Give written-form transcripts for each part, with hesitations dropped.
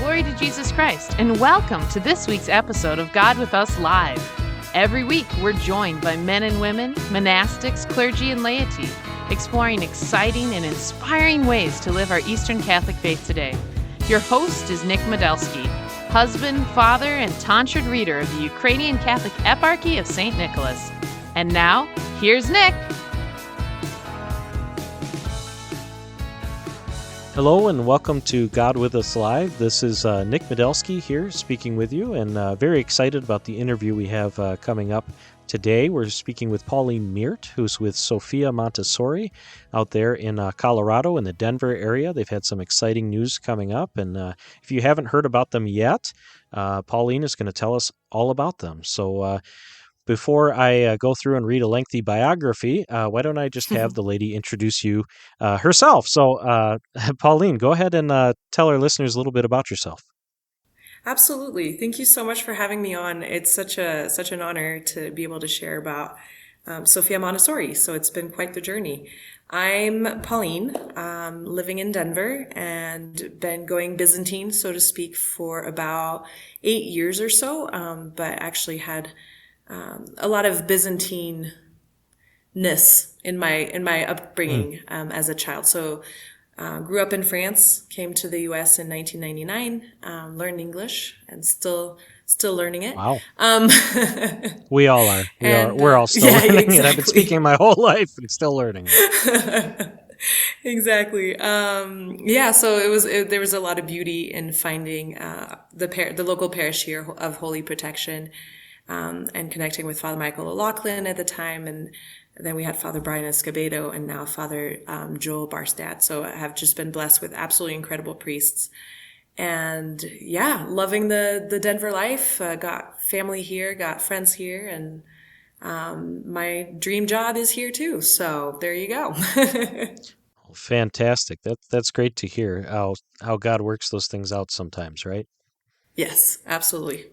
Glory to Jesus Christ, and welcome to this week's episode of God with Us Live. Every week, we're joined by men and women, monastics, clergy, and laity, exploring exciting and inspiring ways to live our Eastern Catholic faith today. Your host is Nick Medelski, husband, father, and tonsured reader of the Ukrainian Catholic Eparchy of St. Nicholas. And now, here's Nick. Hello and welcome to God With Us Live. This is Nick Medelski here speaking with you, and very excited about the interview we have coming up today. We're speaking with Pauline Meert, who's with Sophia Montessori out there in Colorado in the Denver area. They've had some exciting news coming up, and if you haven't heard about them yet, Pauline is going to tell us all about them. So before I go through and read a lengthy biography, why don't I just have the lady introduce you herself? So, Pauline, go ahead and tell our listeners a little bit about yourself. Absolutely. Thank you so much for having me on. It's such an honor to be able to share about Sophia Montessori. So it's been quite the journey. I'm Pauline, living in Denver, and been going Byzantine, so to speak, for about 8 years or so, but actually had a lot of Byzantine-ness in my upbringing as a child. So grew up in France, came to the U.S. in 1999, learned English, and still learning it. Wow. We all are. We're all still learning exactly. it. I've been speaking my whole life and still learning it. Exactly. So there was a lot of beauty in finding the local parish here of Holy Protection, and connecting with Father Michael O'Loughlin at the time, and then we had Father Brian Escobedo, and now Father Joel Barstad. So I have just been blessed with absolutely incredible priests, and loving the Denver life. Got family here, got friends here, and my dream job is here too. So there you go. Fantastic. That's great to hear how God works those things out sometimes, right? Yes, absolutely.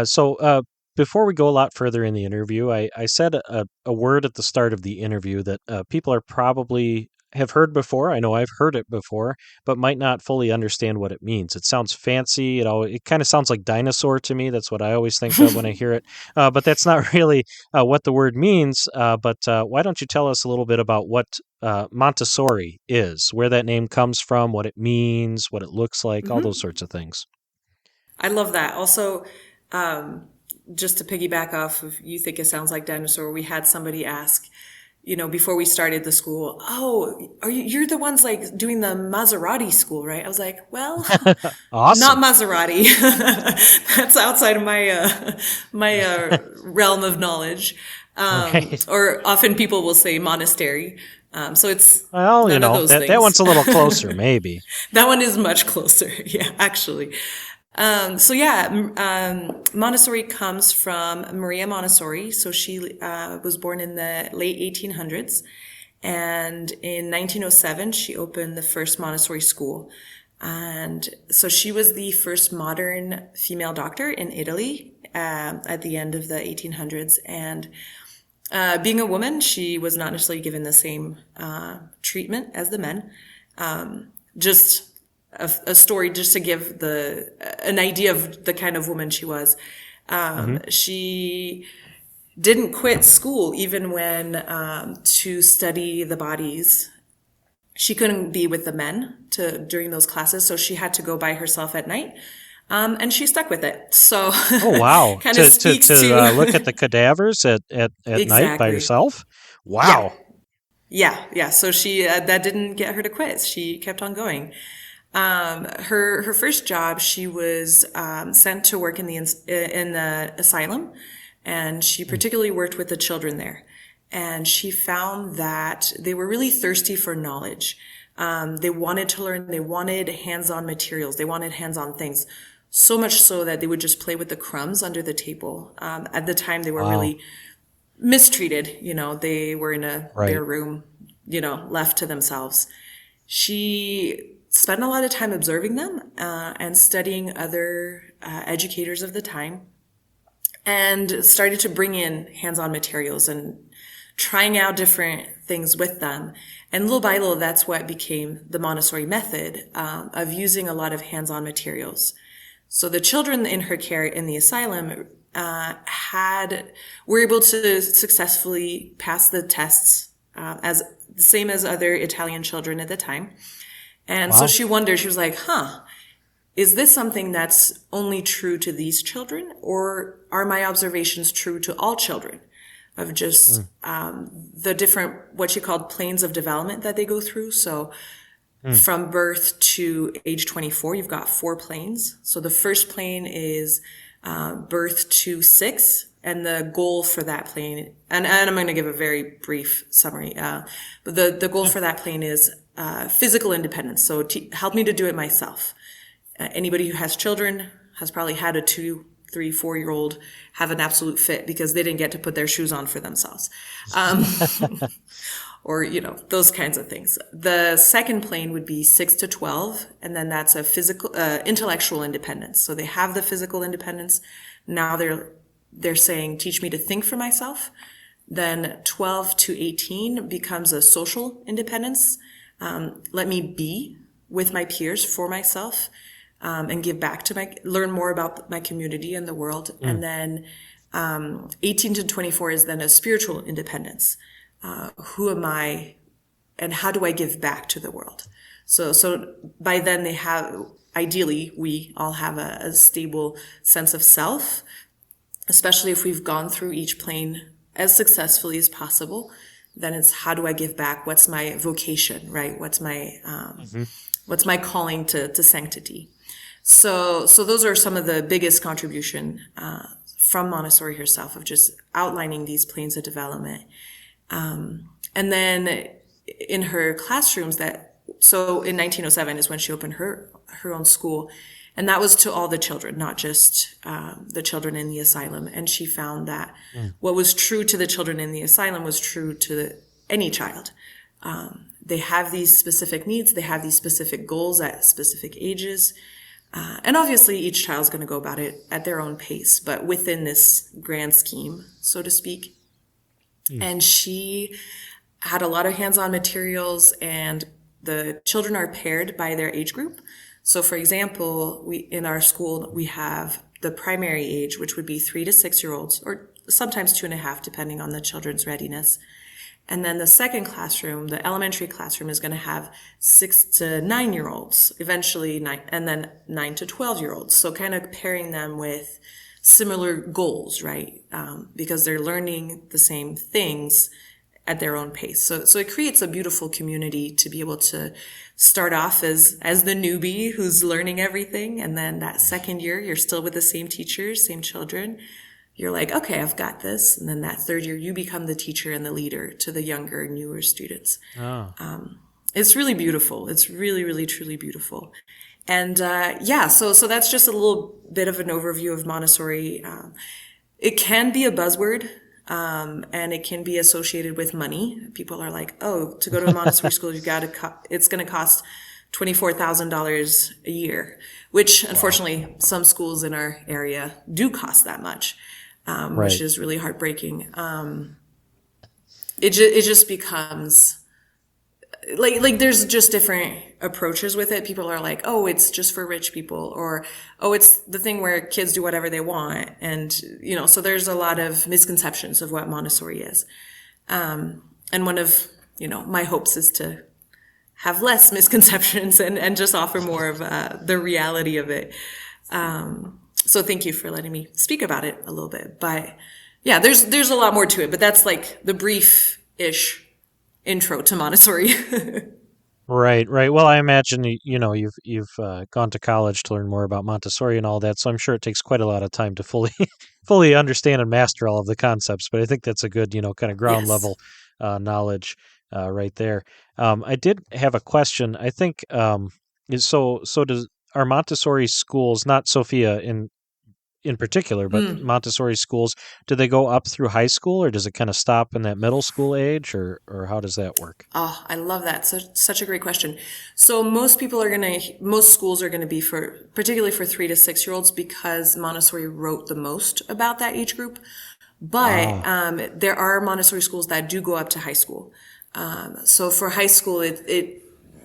So before we go a lot further in the interview, I said a word at the start of the interview that people are probably have heard before. I know I've heard it before, but might not fully understand what it means. It sounds fancy. It kind of sounds like dinosaur to me. That's what I always think of when I hear it. But that's not really what the word means. But why don't you tell us a little bit about what Montessori is, where that name comes from, what it means, what it looks like, all those sorts of things. I love that. Also, just to piggyback off of, you think it sounds like dinosaur, we had somebody ask, before we started the school, you're the ones like doing the Maserati school, right? I was like, well, awesome. Not Maserati. That's outside of my realm of knowledge. Right. Or often people will say monastery. So it's that one's a little closer, maybe. That one is much closer. Yeah, actually. Montessori comes from Maria Montessori. So she was born in the late 1800s, and in 1907 she opened the first Montessori school. And so she was the first modern female doctor in Italy at the end of the 1800s. And being a woman, she was not necessarily given the same treatment as the men. Just a story just to give an idea of the kind of woman she was. She didn't quit school even when to study the bodies. She couldn't be with the men during those classes, so she had to go by herself at night. And she stuck with it. So oh wow, kind of speaks to look at the cadavers at exactly. night by herself. Wow. Yeah. So she that didn't get her to quit. She kept on going. Her first job, she was sent to work in the asylum, and she particularly worked with the children there. And she found that they were really thirsty for knowledge. They wanted to learn. They wanted hands-on materials. They wanted hands-on things. So much so that they would just play with the crumbs under the table. At the time, they were really mistreated. They were in their room, left to themselves. She spent a lot of time observing them and studying other educators of the time, and started to bring in hands-on materials and trying out different things with them. And little by little, that's what became the Montessori method of using a lot of hands-on materials. So the children in her care in the asylum were able to successfully pass the tests as the same as other Italian children at the time. And so she wondered, she was like, is this something that's only true to these children, or are my observations true to all children of just the different, what she called planes of development that they go through? So from birth to age 24, you've got 4 planes. So the first plane is birth to 6, and the goal for that plane, and I'm going to give a very brief summary, but the goal for that plane is physical independence. So help me to do it myself. Anybody who has children has probably had a 2, 3, 4-year-old have an absolute fit because they didn't get to put their shoes on for themselves. Or, those kinds of things. The second plane would be 6 to 12, and then that's a physical, intellectual independence. So they have the physical independence. Now they're saying, teach me to think for myself. Then 12 to 18 becomes a social independence. Let me be with my peers for myself, and give back to learn more about my community and the world. And then 18 to 24 is then a spiritual independence. Who am I and how do I give back to the world? So by then ideally, we all have a stable sense of self, especially if we've gone through each plane as successfully as possible. Then it's, how do I give back? What's my vocation, right? What's my calling to sanctity? So those are some of the biggest contribution from Montessori herself, of just outlining these planes of development. And then in her classrooms so in 1907 is when she opened her own school, and that was to all the children, not just the children in the asylum. And she found that what was true to the children in the asylum was true to any child. They have these specific needs, they have these specific goals at specific ages. And obviously each child's going to go about it at their own pace, but within this grand scheme, so to speak. And she had a lot of hands-on materials, and the children are paired by their age group. So for example, in our school, we have the primary age, which would be 3 to 6-year-olds, or sometimes 2.5, depending on the children's readiness. And then the second classroom, the elementary classroom, is going to have 6 to 9-year-olds, eventually 9, and then 9 to 12-year-olds. So kind of pairing them with similar goals, right? Because they're learning the same things at their own pace. So it creates a beautiful community to be able to start off as the newbie who's learning everything. And then that second year, you're still with the same teachers, same children. You're like, okay, I've got this. And then that third year, you become the teacher and the leader to the younger, newer students. Oh. It's really beautiful. It's really, really, truly beautiful. And so that's just a little bit of an overview of Montessori. It can be a buzzword, and it can be associated with money. People are like, oh, to go to a Montessori school, it's going to cost $24,000 a year, which unfortunately some schools in our area do cost that much, which is really heartbreaking. It just becomes like there's just different approaches with it. People are like, oh, it's just for rich people, or, oh, it's the thing where kids do whatever they want. And, so there's a lot of misconceptions of what Montessori is. And one of, my hopes is to have less misconceptions and just offer more of the reality of it. So thank you for letting me speak about it a little bit. But yeah, there's a lot more to it, but that's like the brief-ish intro to Montessori. Right. Well, I imagine you've gone to college to learn more about Montessori and all that, so I'm sure it takes quite a lot of time to fully understand and master all of the concepts. But I think that's a good, kind of ground level knowledge right there. I did have a question. I think are Montessori schools, not Sophia in particular, but Montessori schools, do they go up through high school, or does it kind of stop in that middle school age, or how does that work? Oh, I love that. Such a great question. So most schools are going to be particularly for 3 to 6-year-olds, because Montessori wrote the most about that age group. But there are Montessori schools that do go up to high school. So for high school,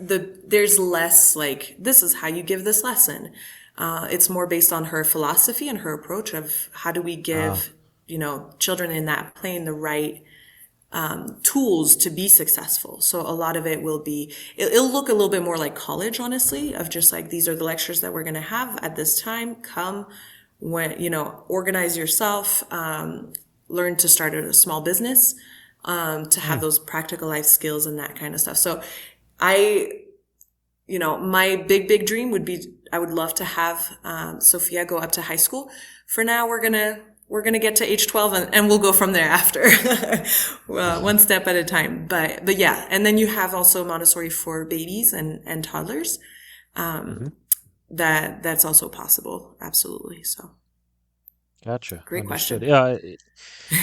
there's less like, this is how you give this lesson. It's more based on her philosophy and her approach of how do we give, children in that plane the right tools to be successful. So a lot of it will be, it'll look a little bit more like college, honestly, of just like, these are the lectures that we're going to have at this time. Come when, organize yourself, learn to start a small business, to have those practical life skills and that kind of stuff. So my big dream would be, I would love to have, Sophia go up to high school. For now, we're going to get to age 12 and we'll go from there after, one step at a time. But yeah. And then you have also Montessori for babies and toddlers. That's also possible. Absolutely. So. Gotcha. Great Understood. question.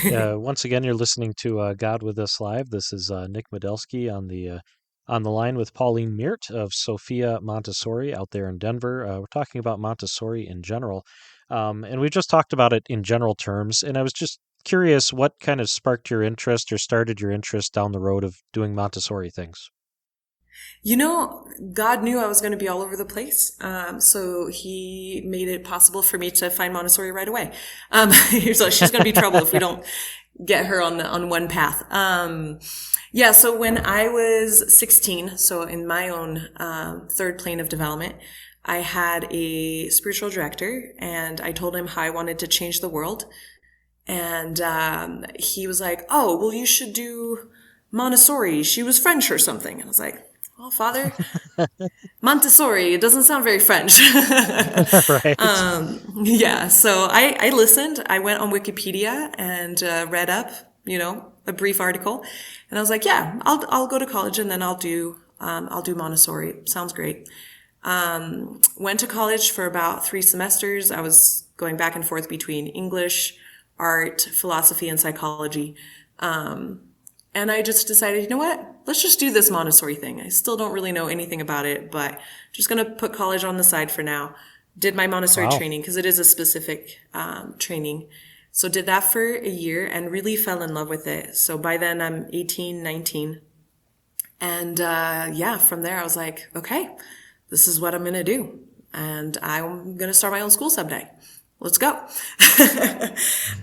Yeah. Once again, you're listening to God with Us Live. This is Nick Medelsky on the line with Pauline Meert of Sophia Montessori out there in Denver. We're talking about Montessori in general. And we just talked about it in general terms. And I was just curious what kind of sparked your interest or started your interest down the road of doing Montessori things. God knew I was going to be all over the place. So he made it possible for me to find Montessori right away. So she's going to be trouble if we don't get her on one path. So when I was 16, so in my own third plane of development, I had a spiritual director and I told him how I wanted to change the world. And he was like, oh, well, you should do Montessori. She was French or something. And I was like, well, Father, Montessori, it doesn't sound very French. Right. So I listened. I went on Wikipedia and read up, a brief article. And I was like, yeah, I'll go to college and then I'll do Montessori. Sounds great. Went to college for about 3 semesters. I was going back and forth between English, art, philosophy, and psychology. And I just decided, you know what? Let's just do this Montessori thing. I still don't really know anything about it, but just going to put college on the side for now. Did my Montessori training because it is a specific training. So did that for a year and really fell in love with it. So by then I'm 18, 19. And from there I was like, okay, this is what I'm going to do. And I'm going to start my own school someday. Let's go.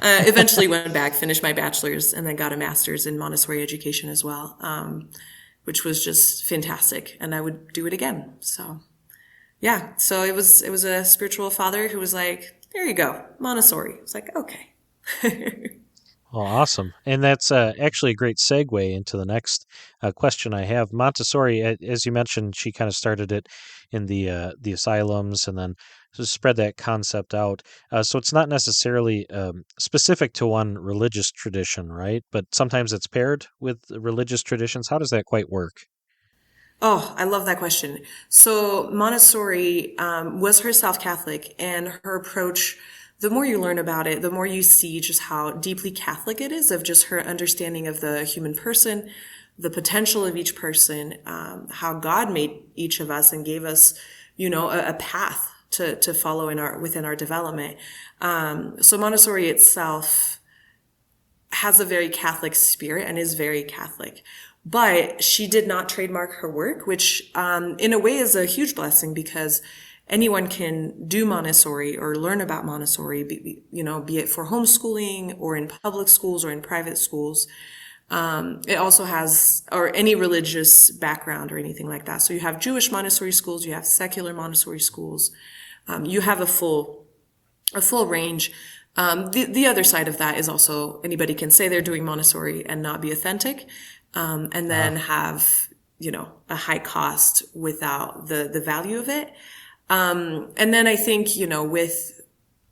Eventually went back, finished my bachelor's, and then got a master's in Montessori education as well, which was just fantastic. And I would do it again. So, yeah. So it was a spiritual father who was like, there you go, Montessori. I was like, okay. Well, awesome. And that's actually a great segue into the next question I have. Montessori, as you mentioned, she kind of started it in the asylums and then spread that concept out. So it's not necessarily specific to one religious tradition, right? But sometimes it's paired with religious traditions. How does that quite work? Oh, I love that question. So Montessori was herself Catholic, and her approach, the more you learn about it, the more you see just how deeply Catholic it is, of just her understanding of the human person, the potential of each person, how God made each of us and gave us, a path to follow within our development. So Montessori itself has a very Catholic spirit and is very Catholic. But she did not trademark her work, which in a way is a huge blessing because anyone can do Montessori or learn about Montessori, be it for homeschooling or in public schools or in private schools. It also has, or any religious background or anything like that. So you have Jewish Montessori schools, you have secular Montessori schools. You have a full range. The other side of that is also anybody can say they're doing Montessori and not be authentic, and then have, a high cost without the value of it. And then I think, with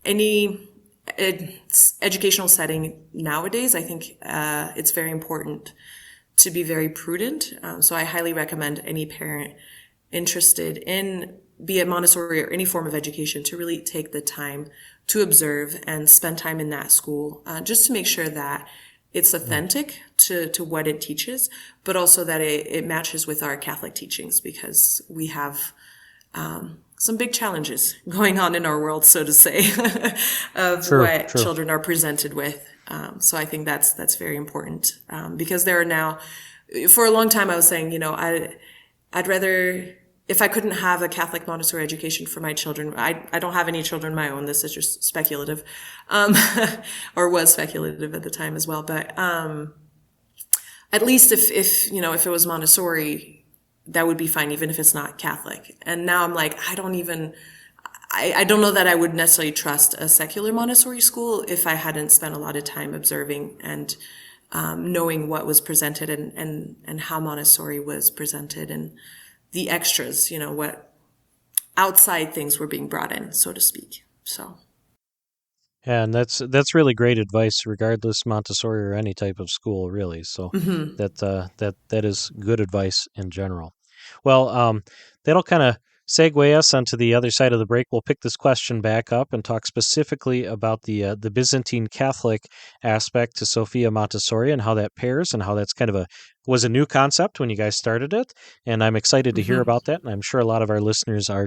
any educational setting nowadays, I think it's very important to be very prudent. So I highly recommend any parent interested in, be it Montessori or any form of education, to really take the time to observe and spend time in that school, just to make sure that it's authentic to what it teaches, but also that it matches with our Catholic teachings, because we have some big challenges going on in our world, so to say, of what children are presented with. So I think that's very important, because there are now, for a long time I was saying, I'd rather, if I couldn't have a Catholic Montessori education for my children, I don't have any children of my own. This is just speculative, or was speculative at the time as well. But at least if it was Montessori, that would be fine, even if it's not Catholic. And now I'm like, I don't know that I would necessarily trust a secular Montessori school if I hadn't spent a lot of time observing and knowing what was presented and how Montessori was presented and the extras, what outside things were being brought in, so to speak. So. And that's really great advice, regardless Montessori or any type of school, really. So that is good advice in general. Well, that'll kind of segue us onto the other side of the break. We'll pick this question back up and talk specifically about the Byzantine Catholic aspect to Sophia Montessori and how that pairs and how that's kind of was a new concept when you guys started it. And I'm excited to hear about that, and I'm sure a lot of our listeners are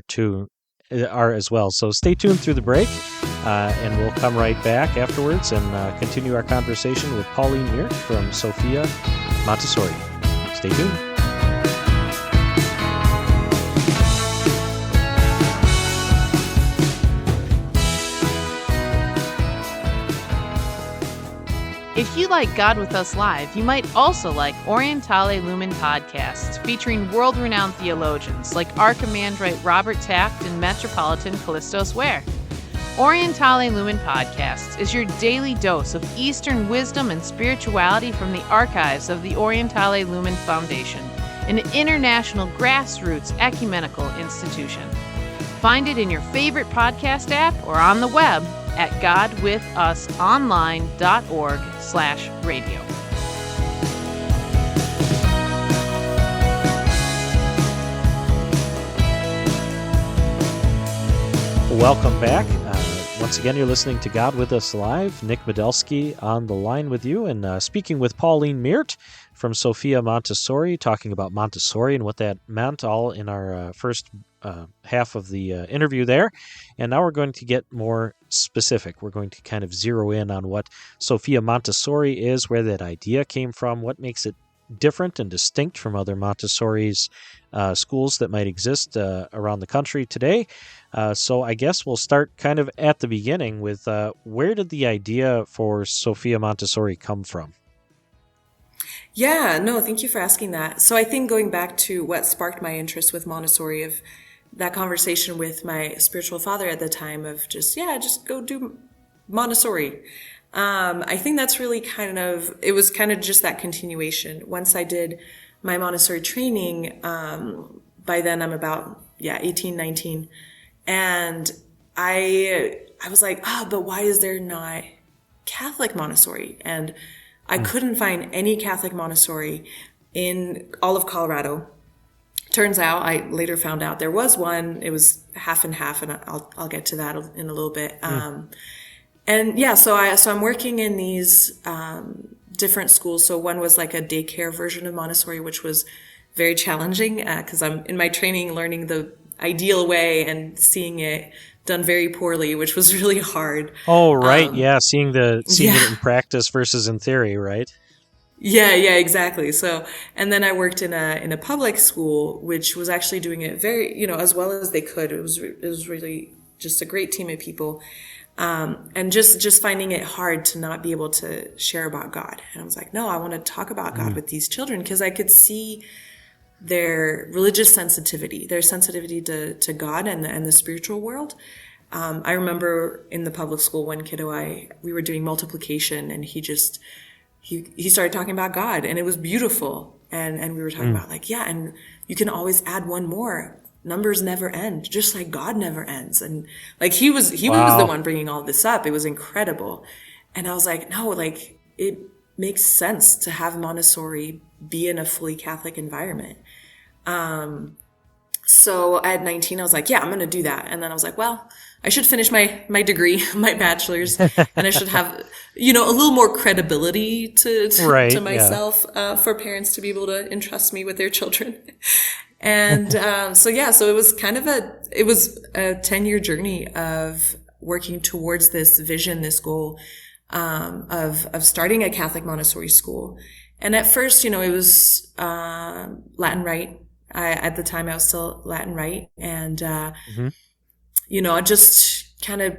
as well. So stay tuned through the break, and we'll come right back afterwards and continue our conversation with Pauline Meert from Sophia Montessori. Stay tuned. If you like God with Us Live, you might also like Orientale Lumen podcasts featuring world-renowned theologians like Archimandrite Robert Taft and Metropolitan Callistos Ware. Orientale Lumen podcasts is your daily dose of Eastern wisdom and spirituality from the archives of the Orientale Lumen Foundation, an international grassroots ecumenical institution. Find it in your favorite podcast app or on the web at godwithusonline.org/radio. Welcome back. Once again, you're listening to God With Us Live. Nick Medelsky on the line with you, and speaking with Pauline Meert from Sophia Montessori, talking about Montessori and what that meant, all in our first half of the interview there. And now we're going to get more specific. We're going to kind of zero in on what Sophia Montessori is, where that idea came from, what makes it different and distinct from other Montessori's schools that might exist around the country today. So I guess we'll start kind of at the beginning with where did the idea for Sophia Montessori come from? Yeah, no, thank you for asking that. So I think going back to what sparked my interest with Montessori, of that conversation with my spiritual father at the time of just go do Montessori. I think that's really it was kind of just that continuation. Once I did my Montessori training, by then I'm about, 18, 19. And I was like, but why is there not Catholic Montessori? And I couldn't find any Catholic Montessori in all of Colorado. Turns out, I later found out there was one. It was half and half, and I'll get to that in a little bit. So I'm working in these different schools. So one was like a daycare version of Montessori, which was very challenging because I'm in my training learning the ideal way and seeing it done very poorly, which was really hard. Oh, right. Seeing it in practice versus in theory, right? Yeah, exactly. So, and then I worked in a public school, which was actually doing it very, as well as they could. It was really just a great team of people. And just finding it hard to not be able to share about God. And I was like, no, I want to talk about God with these children, because I could see their religious sensitivity, their sensitivity to God and the spiritual world. I remember in the public school, one kiddo, we were doing multiplication, and he started talking about God, and it was beautiful. And we were talking about and you can always add one more. Numbers never end, just like God never ends. And he was the one bringing all this up. It was incredible. And I was like, no, it makes sense to have Montessori be in a fully Catholic environment. So at 19, I was like, I'm going to do that. And then I was like, well, I should finish my degree, my bachelor's, and I should have, a little more credibility to myself, for parents to be able to entrust me with their children. And, so it was a 10-year journey of working towards this vision, this goal, of starting a Catholic Montessori school. And at first, it was Latin Rite. At the time, I was still Latin Rite, and just kind of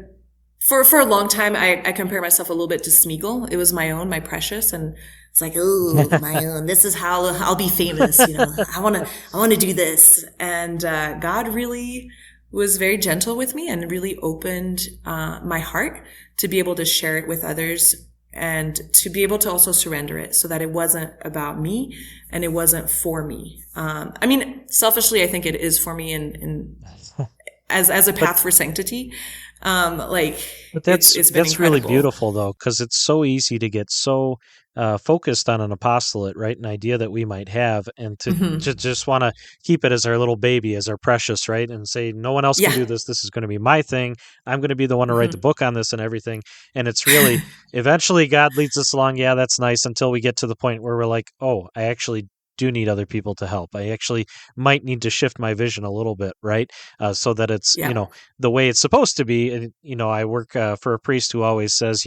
for a long time, I compare myself a little bit to Smeagol. It was my precious, and it's like, oh, my own. This is how I'll be famous. I want to do this, and God really was very gentle with me and really opened my heart to be able to share it with others and to be able to also surrender it so that it wasn't about me and it wasn't for me. Selfishly, I think it is for me and as a path for sanctity. But that's it's been really incredible. beautiful, though, because it's so easy to get so focused on an apostolate, right? An idea that we might have, and to just want to keep it as our little baby, as our precious, right? And say, no one else can Yeah. do this. This is going to be my thing. I'm going to be the one to write the book on this and everything. And it's really, eventually God leads us along. Yeah, that's nice, until we get to the point where we're like, oh, I actually do need other people to help. I actually might need to shift my vision a little bit, right? So that it's, Yeah. the way it's supposed to be. And, I work for a priest who always says,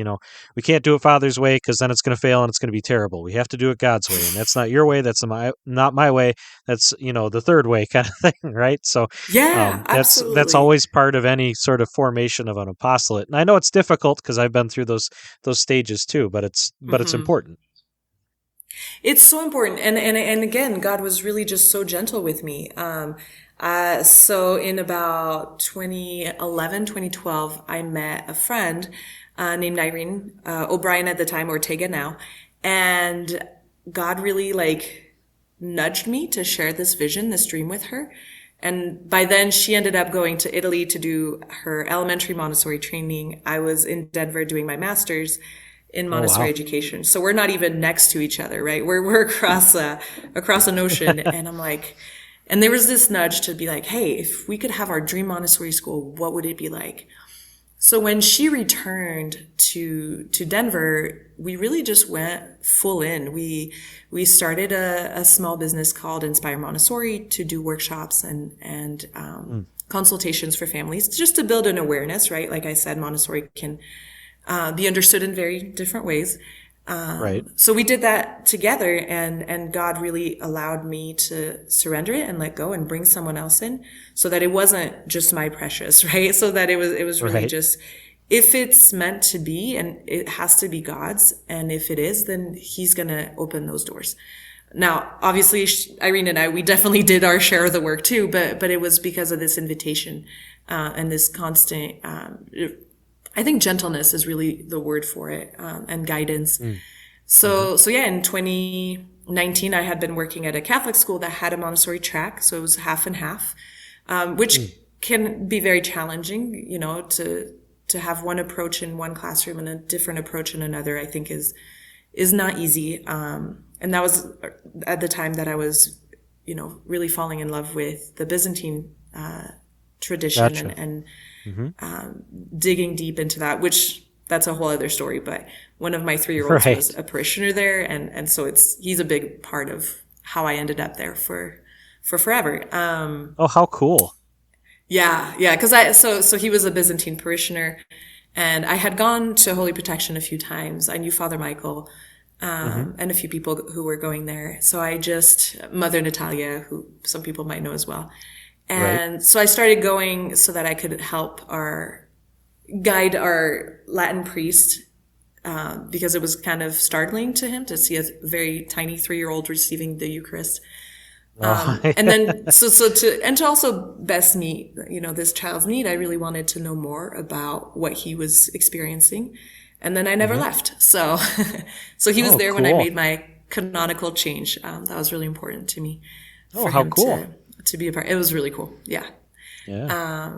we can't do it Father's way because then it's going to fail and it's going to be terrible. We have to do it God's way. And that's not your way. That's not my way. That's, the third way kind of thing, right? So Yeah, that's absolutely. always part of any sort of formation of an apostolate. And I know it's difficult because I've been through those stages too, but it's important. It's so important. And again, God was really just so gentle with me. So in about 2011, 2012, I met a friend, named Irene, O'Brien at the time, Ortega now. And God really nudged me to share this vision, this dream with her. And by then she ended up going to Italy to do her elementary Montessori training. I was in Denver doing my master's in Oh, Montessori wow. education. So we're not even next to each other, right? We're across an ocean. And I'm like, and there was this nudge to be like, hey, if we could have our dream Montessori school, what would it be like? So when she returned to Denver, we really just went full in. We started a small business called Inspire Montessori to do workshops and consultations for families, just to build an awareness, right? Like I said, Montessori can be understood in very different ways. Right. So we did that together, and God really allowed me to surrender it and let go and bring someone else in, so that it wasn't just my precious, right? So that it was really Right. just, if it's meant to be, and it has to be God's, and if it is, then He's gonna open those doors. Now, obviously, Irene and I, we definitely did our share of the work too, but it was because of this invitation and this constant. I think gentleness is really the word for it, and guidance. So yeah, in 2019, I had been working at a Catholic school that had a Montessori track, so it was half and half, which can be very challenging, to have one approach in one classroom and a different approach in another. I think is not easy, and that was at the time that I was, really falling in love with the Byzantine tradition Gotcha. and digging deep into that, which that's a whole other story. But one of my 3-year-olds Right. was a parishioner there, and so he's a big part of how I ended up there for forever. Oh, how cool. Yeah, because so he was a Byzantine parishioner, and I had gone to Holy Protection a few times. I knew Father Michael, and a few people who were going there. So I just Mother Natalia, who some people might know as well. Right. And so I started going so that I could help guide our Latin priest, because it was kind of startling to him to see a very tiny 3-year-old receiving the Eucharist. And then, to also best meet, this child's need, I really wanted to know more about what he was experiencing. And then I never left. So he was Oh, there when I cool. made my canonical change. That was really important to me Oh, for how him cool. to be a part. It was really cool. Yeah. Yeah.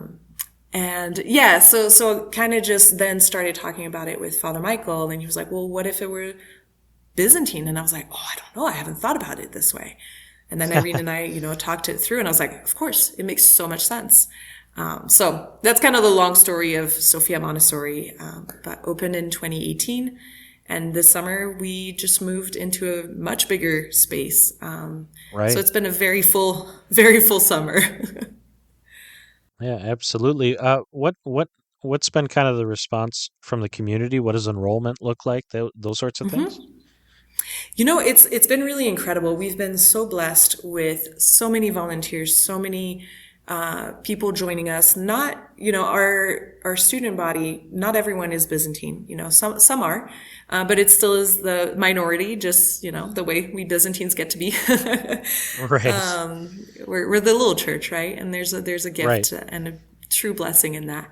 And yeah, so kind of just then started talking about it with Father Michael, and he was like, well, what if it were Byzantine? And I was like, oh, I don't know. I haven't thought about it this way. And then Irene and I, talked it through, and I was like, of course, it makes so much sense. So that's kind of the long story of Sophia Montessori, but opened in 2018. And this summer we just moved into a much bigger space. Right. So it's been a very full summer. Yeah, absolutely. What what's been kind of the response from the community? What does enrollment look like? Those sorts of things? It's been really incredible. We've been so blessed with so many volunteers, so many people joining us. Not, our student body, not everyone is Byzantine. Some are, but it still is the minority, just, the way we Byzantines get to be. Right. We're the little church, right? And there's a gift Right. and a true blessing in that.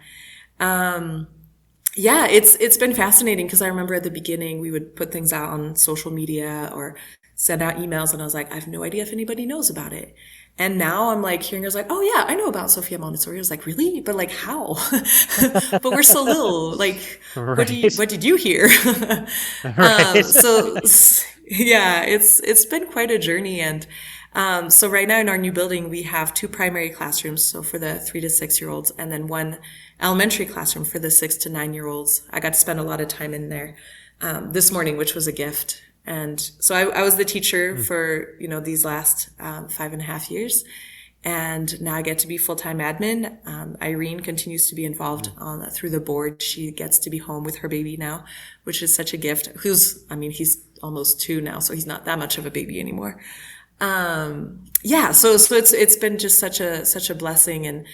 Yeah, it's been fascinating because I remember at the beginning we would put things out on social media or send out emails, and I was like, I have no idea if anybody knows about it. And now I'm like hearing, I was like, oh yeah, I know about Sophia Montessori. I was like, really? But like how? But we're so little. Like, Right. what did you hear? Right. So yeah, it's been quite a journey. And so right now in our new building, we have 2 primary classrooms. So for the 3 to 6 year olds, and then 1 elementary classroom for the 6 to 9 year olds. I got to spend a lot of time in there this morning, which was a gift. And so I was the teacher for, these last 5.5 years. And now I get to be full-time admin. Irene continues to be involved through the board. She gets to be home with her baby now, which is such a gift. He's almost 2 now, so he's not that much of a baby anymore. Yeah, so it's been just such a blessing. And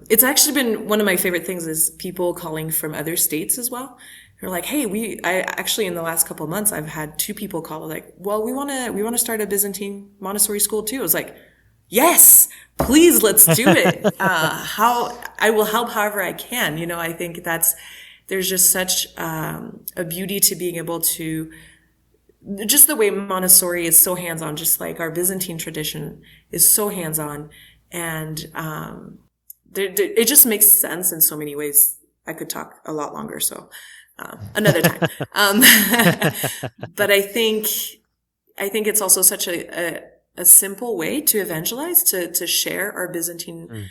it's actually been one of my favorite things is people calling from other states as well. They're like, hey, I actually in the last couple of months, I've had 2 people call like, well, we want to start a Byzantine Montessori school too. I was like, yes, please, let's do it. How I will help however I can. I think there's just such, a beauty to being able to, just the way Montessori is so hands-on, just like our Byzantine tradition is so hands-on. And, it just makes sense in so many ways. I could talk a lot longer, so another time. But I think it's also such a simple way to evangelize, to share our Byzantine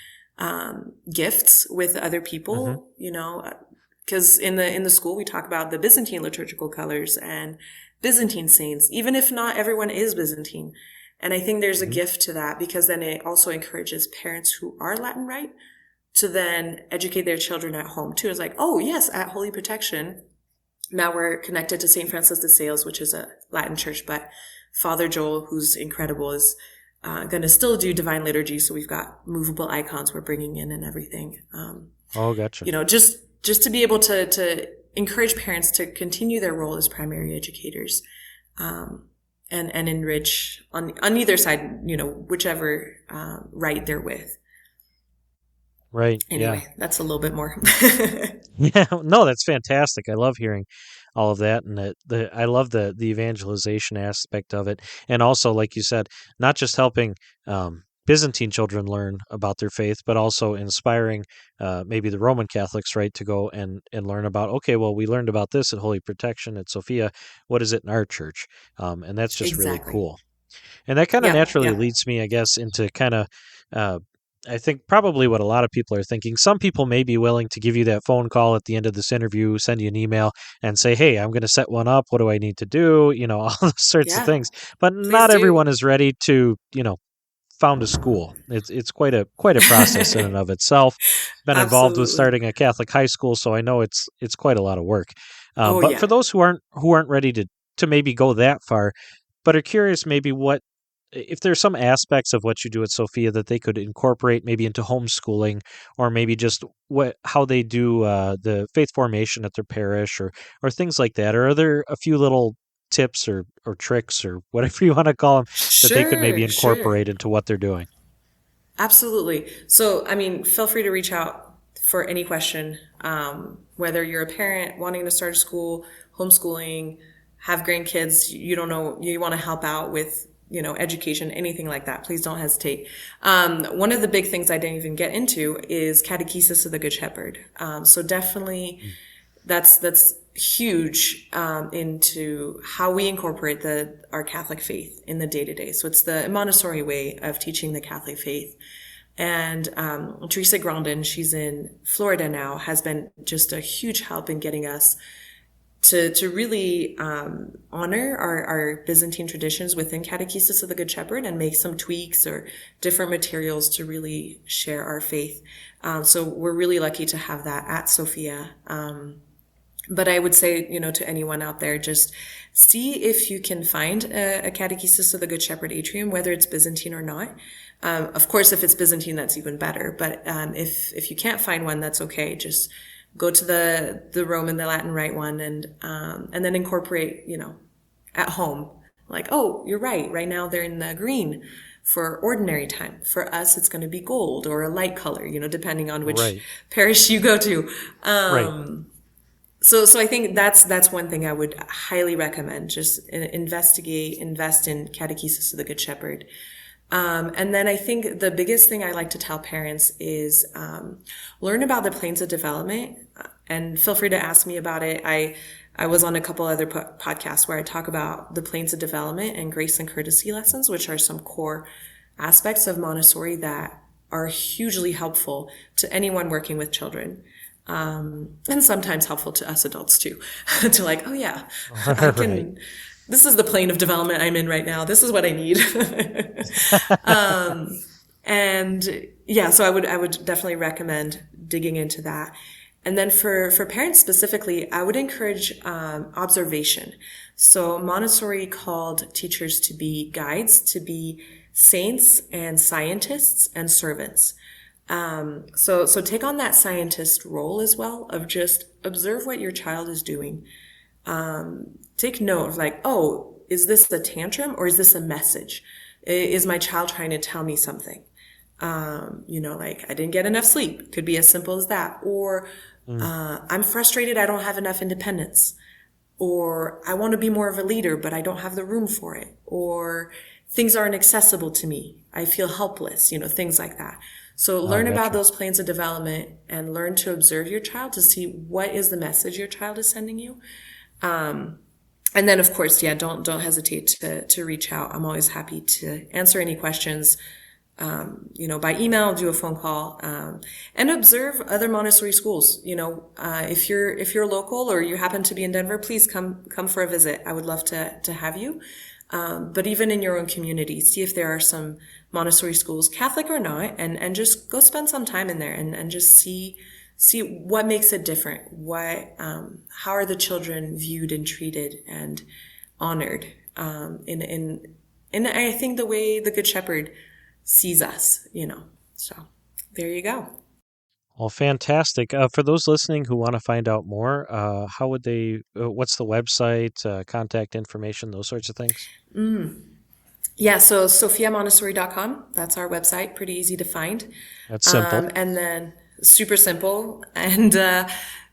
gifts with other people. Because in the school we talk about the Byzantine liturgical colors and Byzantine saints, even if not everyone is Byzantine. And I think there's a gift to that, because then it also encourages parents who are Latin Rite to then educate their children at home too. It's like, oh yes, at Holy Protection, now we're connected to St. Francis de Sales, which is a Latin church, but Father Joel, who's incredible, is going to still do divine liturgy. So we've got movable icons we're bringing in and everything. Oh, gotcha. Just to be able to encourage parents to continue their role as primary educators, and enrich on either side, whichever rite they're with. Right. Anyway, that's a little bit more. Yeah. No, that's fantastic. I love hearing all of that, and I love the evangelization aspect of it, and also, like you said, not just helping Byzantine children learn about their faith, but also inspiring maybe the Roman Catholics, right, to go and learn about, okay, well, we learned about this at Holy Protection at Sophia. What is it in our church? And that's just really Exactly. cool. And that kind of naturally Yeah. leads me, I guess, into kind of, I think probably what a lot of people are thinking. Some people may be willing to give you that phone call at the end of this interview, send you an email and say, hey, I'm going to set one up. What do I need to do? All those sorts of Yeah. things. But Please not do. everyone is ready to, found a school. It's quite a process in and of itself. Been involved with Absolutely. starting a Catholic high school, so I know it's quite a lot of work. Oh But yeah. for those who aren't ready to maybe go that far, but are curious maybe if there's some aspects of what you do at Sophia that they could incorporate maybe into homeschooling, or maybe just how they do the faith formation at their parish, or things like that. Or are there a few little tips or tricks or whatever you want to call them that they could maybe Sure. incorporate into what they're doing? Absolutely. So, feel free to reach out for any question, whether you're a parent wanting to start a school, homeschooling, have grandkids, you don't know, you want to help out with, education, anything like that. Please don't hesitate. One of the big things I didn't even get into is catechesis of the Good Shepherd. So definitely that's huge into how we incorporate our Catholic faith in the day to day. So it's the Montessori way of teaching the Catholic faith. And Teresa Grandin, she's in Florida now, has been just a huge help in getting us to really honor our Byzantine traditions within Catechesis of the Good Shepherd and make some tweaks or different materials to really share our faith. So we're really lucky to have that at Sophia. But I would say, to anyone out there, just see if you can find a catechesis of the Good Shepherd Atrium, whether it's Byzantine or not. Of course, if it's Byzantine, that's even better. But if you can't find one, that's okay. Just go to the Roman, the Latin Rite one, and then incorporate, at home. Like, oh, you're right. Right now they're in the green for ordinary time. For us, it's going to be gold or a light color, depending on which parish you go to. So I think that's one thing I would highly recommend. Just invest in catechesis of the Good Shepherd. And then I think the biggest thing I like to tell parents is learn about the planes of development, and feel free to ask me about it. I was on a couple other podcasts where I talk about the planes of development and grace and courtesy lessons, which are some core aspects of Montessori that are hugely helpful to anyone working with children. And sometimes helpful to us adults too, to like, oh yeah, I can, this is the plane of development I'm in right now. This is what I need. And yeah, so I would definitely recommend digging into that. And then for parents specifically, I would encourage, observation. So Montessori called teachers to be guides, to be saints and scientists and servants. So take on that scientist role as well, of just observe what your child is doing. Take note of like, oh, is this a tantrum or is this a message? Is my child trying to tell me something? Like I didn't get enough sleep. Could be as simple as that. Or, I'm frustrated. I don't have enough independence. Or I want to be more of a leader, but I don't have the room for it. Or things aren't accessible to me. I feel helpless, things like that. So learn about those planes of development and learn to observe your child to see what is the message your child is sending you. And then of course, don't hesitate to reach out. I'm always happy to answer any questions, by email, do a phone call, and observe other Montessori schools. If you're local or you happen to be in Denver, please come for a visit. I would love to have you. But even in your own community, see if there are some Montessori schools, Catholic or not, and just go spend some time in there and just see what makes it different. How are the children viewed and treated and honored, in I think the way the Good Shepherd sees us, so there you go. Well, fantastic. For those listening who want to find out more, how would they, what's the website, contact information, those sorts of things? Yeah, so sophiamontessori.com, that's our website, pretty easy to find. That's simple. And then super simple. And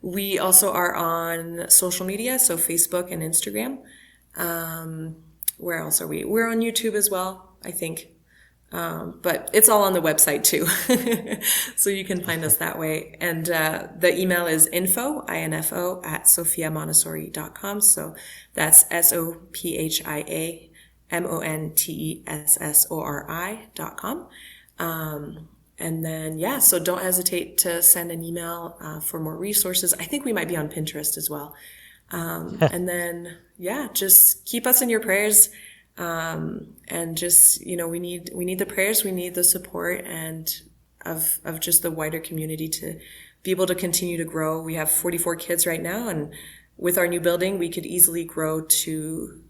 we also are on social media, so Facebook and Instagram. Where else are we? We're on YouTube as well, I think. But it's all on the website too. So you can find us that way. And the email is info at sophiamontessori.com. So that's SOPHIAMONTESSORI.com. And then, so don't hesitate to send an email for more resources. I think we might be on Pinterest as well. And then, just keep us in your prayers. And just, we need the prayers, we need the support and of just the wider community to be able to continue to grow. We have 44 kids right now, and with our new building, we could easily grow to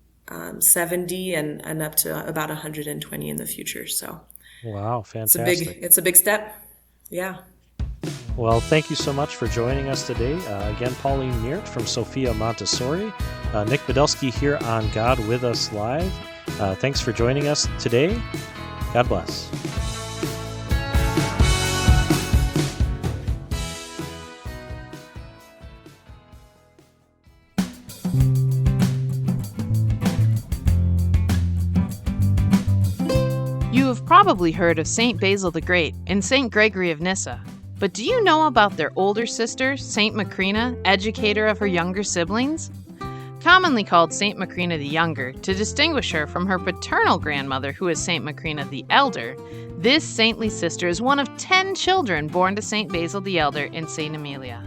70 and up to about 120 in the future. So, wow, fantastic! It's a big step. Yeah. Well, thank you so much for joining us today. Again, Pauline Meert from Sophia Montessori, Nick Medelski here on God With Us Live. Thanks for joining us today. God bless. You have probably heard of St. Basil the Great and St. Gregory of Nyssa, but do you know about their older sister, St. Macrina, educator of her younger siblings? Commonly called St. Macrina the Younger, to distinguish her from her paternal grandmother, who is St. Macrina the Elder, this saintly sister is one of 10 children born to St. Basil the Elder in St. Emilia.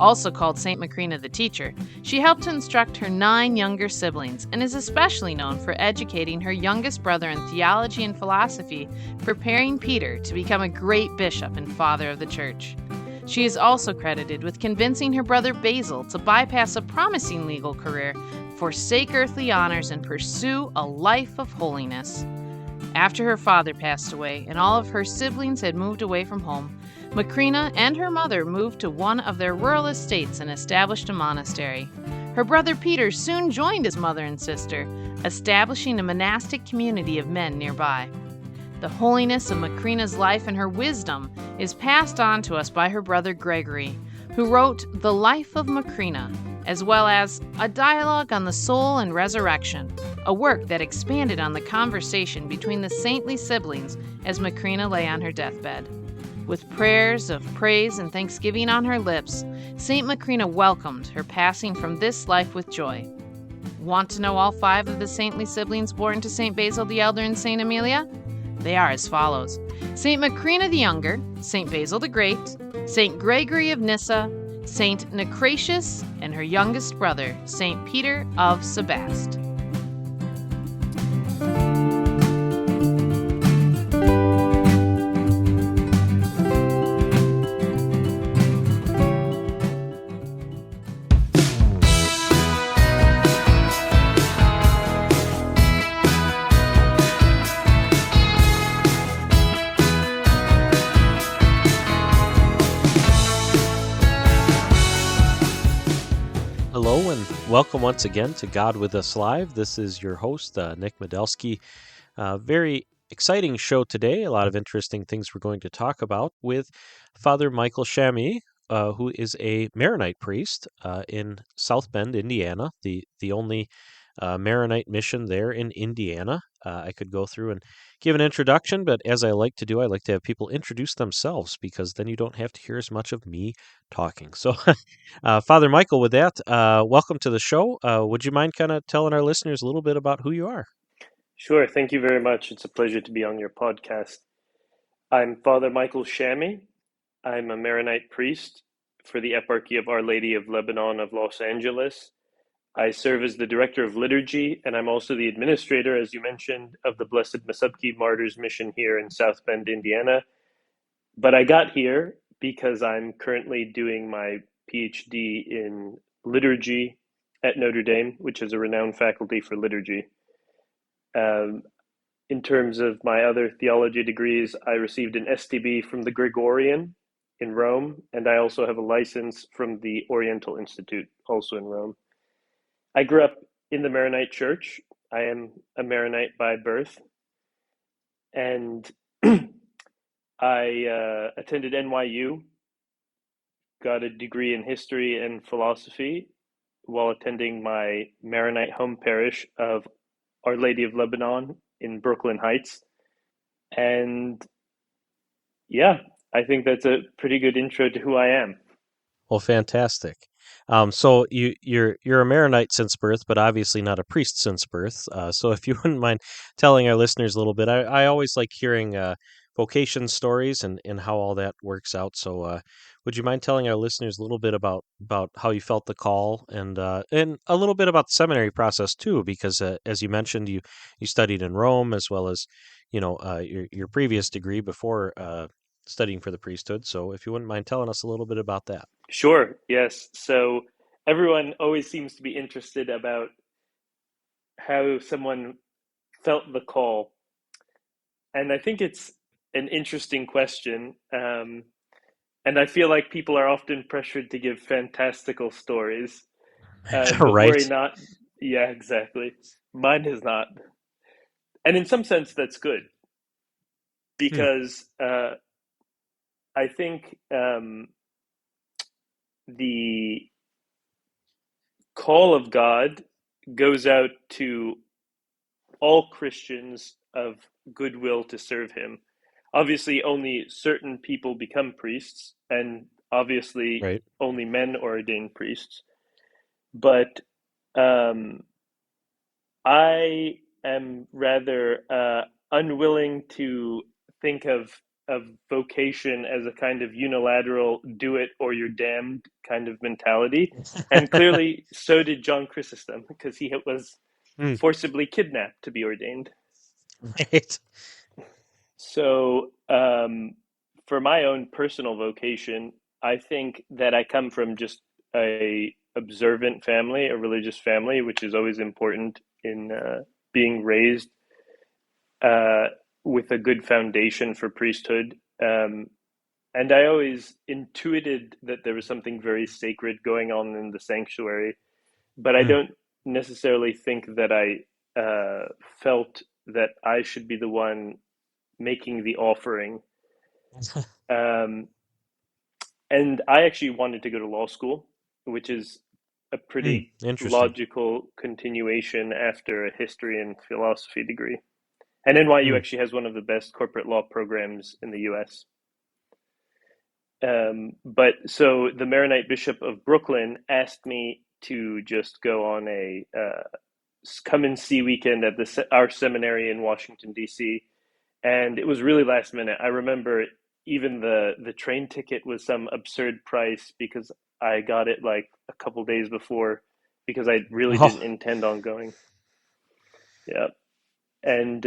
Also called St. Macrina the Teacher, she helped to instruct her 9 younger siblings and is especially known for educating her youngest brother in theology and philosophy, preparing Peter to become a great bishop and father of the church. She is also credited with convincing her brother Basil to bypass a promising legal career, forsake earthly honors, and pursue a life of holiness. After her father passed away and all of her siblings had moved away from home, Macrina and her mother moved to one of their rural estates and established a monastery. Her brother Peter soon joined his mother and sister, establishing a monastic community of men nearby. The holiness of Macrina's life and her wisdom is passed on to us by her brother Gregory, who wrote The Life of Macrina, as well as A Dialogue on the Soul and Resurrection, a work that expanded on the conversation between the saintly siblings as Macrina lay on her deathbed. With prayers of praise and thanksgiving on her lips, St. Macrina welcomed her passing from this life with joy. Want to know all 5 of the saintly siblings born to St. Basil the Elder and St. Amelia? They are as follows: St. Macrina the Younger, St. Basil the Great, St. Gregory of Nyssa, St. Necratius, and her youngest brother, St. Peter of Sebaste. Hello and welcome once again to God With Us Live. This is your host, Nick Medelski. Very exciting show today. A lot of interesting things we're going to talk about with Father Michael Shami, who is a Maronite priest in South Bend, Indiana, the only Maronite mission there in Indiana. I could go through and give an introduction, but as I like to do, I like to have people introduce themselves because then you don't have to hear as much of me talking. So, Father Michael, with that, welcome to the show. Would you mind kind of telling our listeners a little bit about who you are? Sure. Thank you very much. It's a pleasure to be on your podcast. I'm Father Michael Shami. I'm a Maronite priest for the Eparchy of Our Lady of Lebanon of Los Angeles. I serve as the director of liturgy, and I'm also the administrator, as you mentioned, of the Blessed Massabki Martyrs Mission here in South Bend, Indiana. But I got here because I'm currently doing my PhD in liturgy at Notre Dame, which is a renowned faculty for liturgy. In terms of my other theology degrees, I received an STB from the Gregorian in Rome, and I also have a license from the Oriental Institute, also in Rome. I grew up in the Maronite Church. I am a Maronite by birth, and I attended NYU, got a degree in history and philosophy while attending my Maronite home parish of Our Lady of Lebanon in Brooklyn Heights. And yeah, I think that's a pretty good intro to who I am. Well, fantastic. So you're a Maronite since birth, but obviously not a priest since birth. So if you wouldn't mind telling our listeners a little bit, I always like hearing vocation stories and how all that works out. So would you mind telling our listeners a little bit about how you felt the call and a little bit about the seminary process too? Because as you mentioned, you studied in Rome as well as your previous degree before studying for the priesthood. So if you wouldn't mind telling us a little bit about that. Sure, yes. So everyone always seems to be interested about how someone felt the call. And I think it's an interesting question. And I feel like people are often pressured to give fantastical stories. But Right. worry not. Yeah, exactly. Mine is not. And in some sense, that's good. Because I think the call of God goes out to all Christians of goodwill to serve him. Obviously, only certain people become priests, and obviously Right. only men are ordained priests. But I am rather unwilling to think of of vocation as a kind of unilateral do it or you're damned kind of mentality. And clearly so did John Chrysostom, because he was Hmm, forcibly kidnapped to be ordained. right. So, for my own personal vocation, I think that I come from just a observant family, a religious family, which is always important in being raised uh, with a good foundation for priesthood. And I always intuited that there was something very sacred going on in the sanctuary, but I Hmm. don't necessarily think that I felt that I should be the one making the offering. Um, and I actually wanted to go to law school, which is a Hmm, pretty interesting. logical continuation after a history and philosophy degree. And NYU Hmm. actually has one of the best corporate law programs in the US. But so the Maronite Bishop of Brooklyn asked me to just go on a come and see weekend at our seminary in Washington, D.C. And it was really last minute. I remember even the train ticket was some absurd price because I got it like a couple days before because I really didn't Oh, intend on going. Yeah. And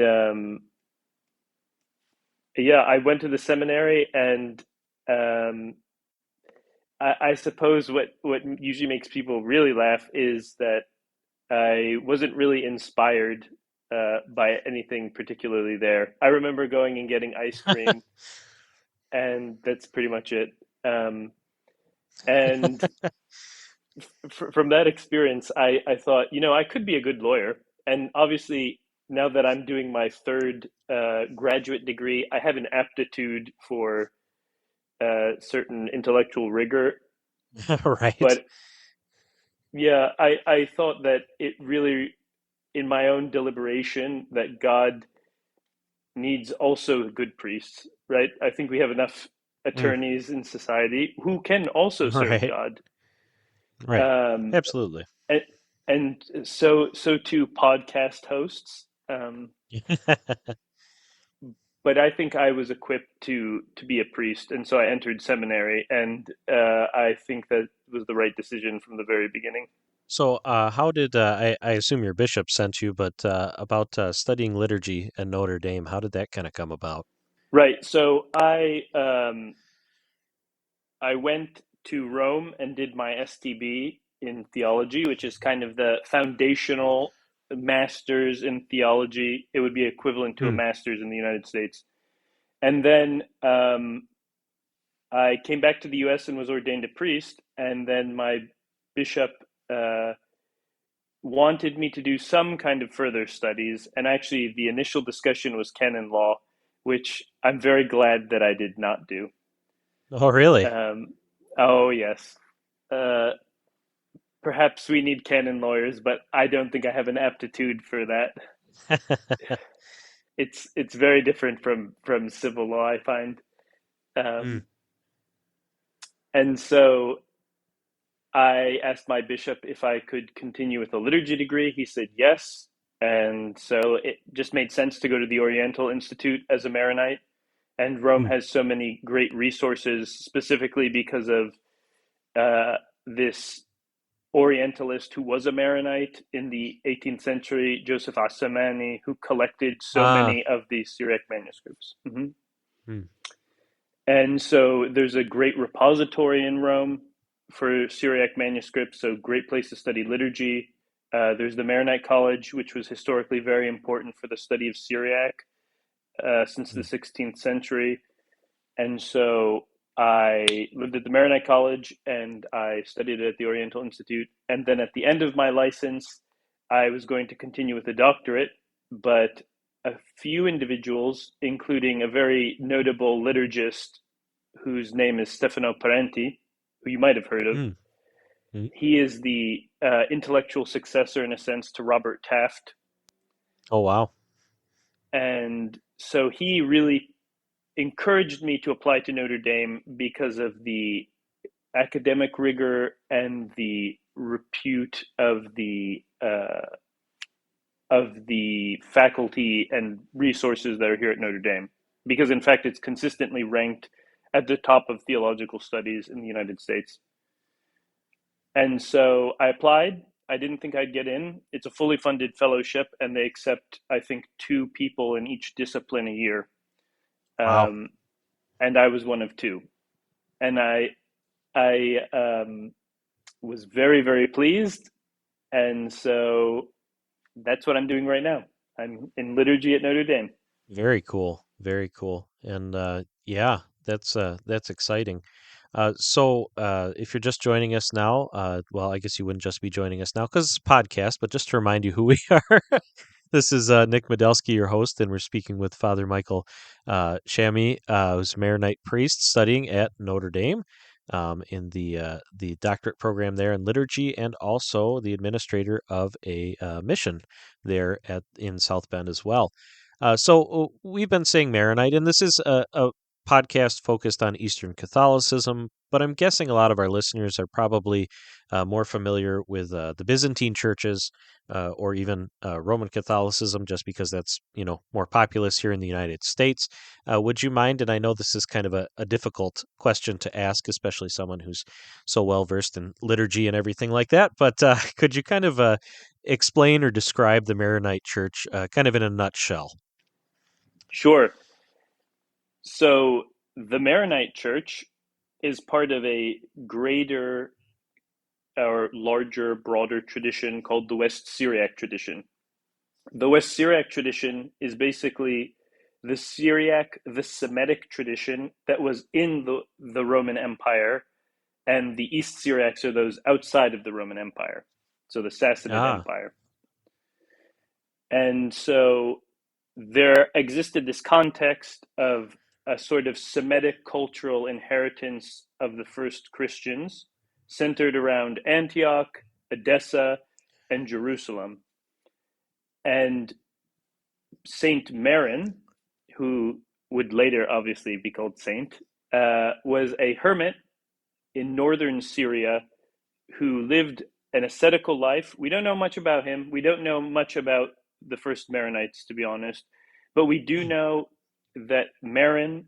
yeah, I went to the seminary and um, I suppose what usually makes people really laugh is that I wasn't really inspired by anything particularly there. I remember going and getting ice cream, and that's pretty much it. And from that experience, I thought, I could be a good lawyer. And obviously, now that I'm doing my third graduate degree, I have an aptitude for certain intellectual rigor. right. But yeah, I thought that it really, in my own deliberation, that God needs also good priests, right? I think we have enough Hmm, attorneys in society who can also serve right. God. Right. Um, Absolutely. and, and so too podcast hosts. But I think I was equipped to be a priest, and so I entered seminary, and I think that was the right decision from the very beginning. So, how did I assume your bishop sent you, but about studying liturgy at Notre Dame, how did that kind of come about? Right. So I went to Rome and did my STB in theology, which is kind of the foundational master's in theology. It would be equivalent to a Hmm. master's in the United States. And then I came back to the US and was ordained a priest. And then my bishop uh, wanted me to do some kind of further studies. And actually, the initial discussion was canon law, which I'm very glad that I did not do. Oh, really? Um, oh, yes. Uh, Perhaps we need canon lawyers, but I don't think I have an aptitude for that. It's very different from civil law, I find. Hmm. Um, and so I asked my bishop if I could continue with a liturgy degree. He said yes. And so it just made sense to go to the Oriental Institute as a Maronite. And Rome Hmm. has so many great resources, specifically because of this Orientalist who was a Maronite in the 18th century, Joseph Assamani, who collected so Ah. many of the Syriac manuscripts. Hmm. And so there's a great repository in Rome for Syriac manuscripts, so great place to study liturgy. There's the Maronite College, which was historically very important for the study of Syriac since the Hmm. 16th century. And so I lived at the Maronite College and I studied at the Oriental Institute. And then at the end of my license, I was going to continue with a doctorate, but a few individuals, including a very notable liturgist whose name is Stefano Parenti, who you might have heard of, Hmm. Hmm. he is the intellectual successor, in a sense, to Robert Taft. Oh, wow. And so he really encouraged me to apply to Notre Dame because of the academic rigor and the repute of the faculty and resources that are here at Notre Dame. because in fact it's consistently ranked at the top of theological studies in the United States. And so I applied. I didn't think I'd get in. It's a fully funded fellowship, and they accept, I think, 2 people in each discipline a year. Wow. And I was one of 2. And I was very, very pleased. And so that's what I'm doing right now. I'm in liturgy at Notre Dame. Very cool. Very cool. And yeah, that's exciting. If you're just joining us now, well, I guess you wouldn't just be joining us now because it's a podcast, but just to remind you who we are, this is Nick Medelsky, your host, and we're speaking with Father Michael Shami, who's a Maronite priest studying at Notre Dame in the doctorate program there in liturgy, and also the administrator of a mission there in South Bend as well. We've been saying Maronite, and this is a podcast focused on Eastern Catholicism, but I'm guessing a lot of our listeners are probably more familiar with the Byzantine churches or even Roman Catholicism, just because that's more populous here in the United States. Would you mind? And I know this is kind of a difficult question to ask, especially someone who's so well versed in liturgy and everything like that. But could you kind of explain or describe the Maronite Church, kind of in a nutshell? Sure. So the Maronite Church is part of a greater or larger, broader tradition called the West Syriac tradition. The West Syriac tradition is basically the Syriac, the Semitic tradition that was in the Roman Empire, and the East Syriacs are those outside of the Roman Empire, so the Sassanid Empire. And so there existed this context of a sort of Semitic cultural inheritance of the first Christians, centered around Antioch, Edessa, and Jerusalem. And Saint Maron, who would later obviously be called Saint, was a hermit in northern Syria who lived an ascetical life. We don't know much about him. We don't know much about the first Maronites, to be honest. But we do know that Maron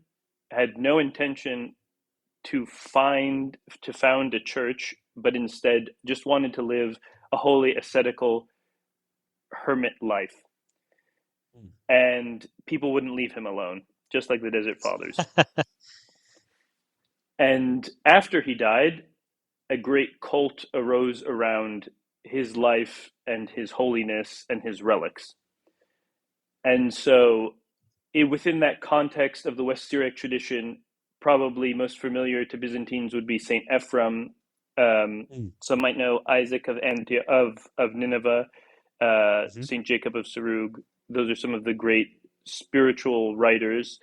had no intention to found a church, but instead just wanted to live a holy ascetical hermit life. And people wouldn't leave him alone, just like the Desert Fathers. And after he died, a great cult arose around his life and his holiness and his relics. And so within that context of the West Syriac tradition, probably most familiar to Byzantines would be Saint Ephrem. Some might know Isaac of Nineveh, Saint Jacob of Sarug. Those are some of the great spiritual writers,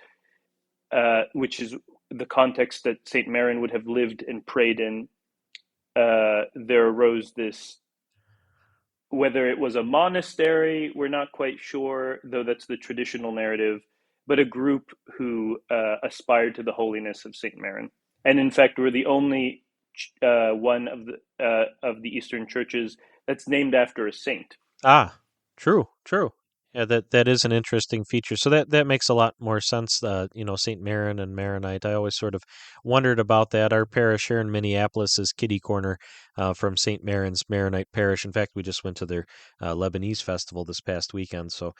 which is the context that Saint Maron would have lived and prayed in. There arose this, whether it was a monastery, we're not quite sure, though that's the traditional narrative, but a group who aspired to the holiness of Saint Maron. And in fact, we're the only one of the Eastern churches that's named after a saint. Ah, true. Yeah, that is an interesting feature. So that makes a lot more sense. Saint Maron and Maronite. I always sort of wondered about that. Our parish here in Minneapolis is kitty corner from Saint Maron's Maronite Parish. In fact, we just went to their Lebanese festival this past weekend. So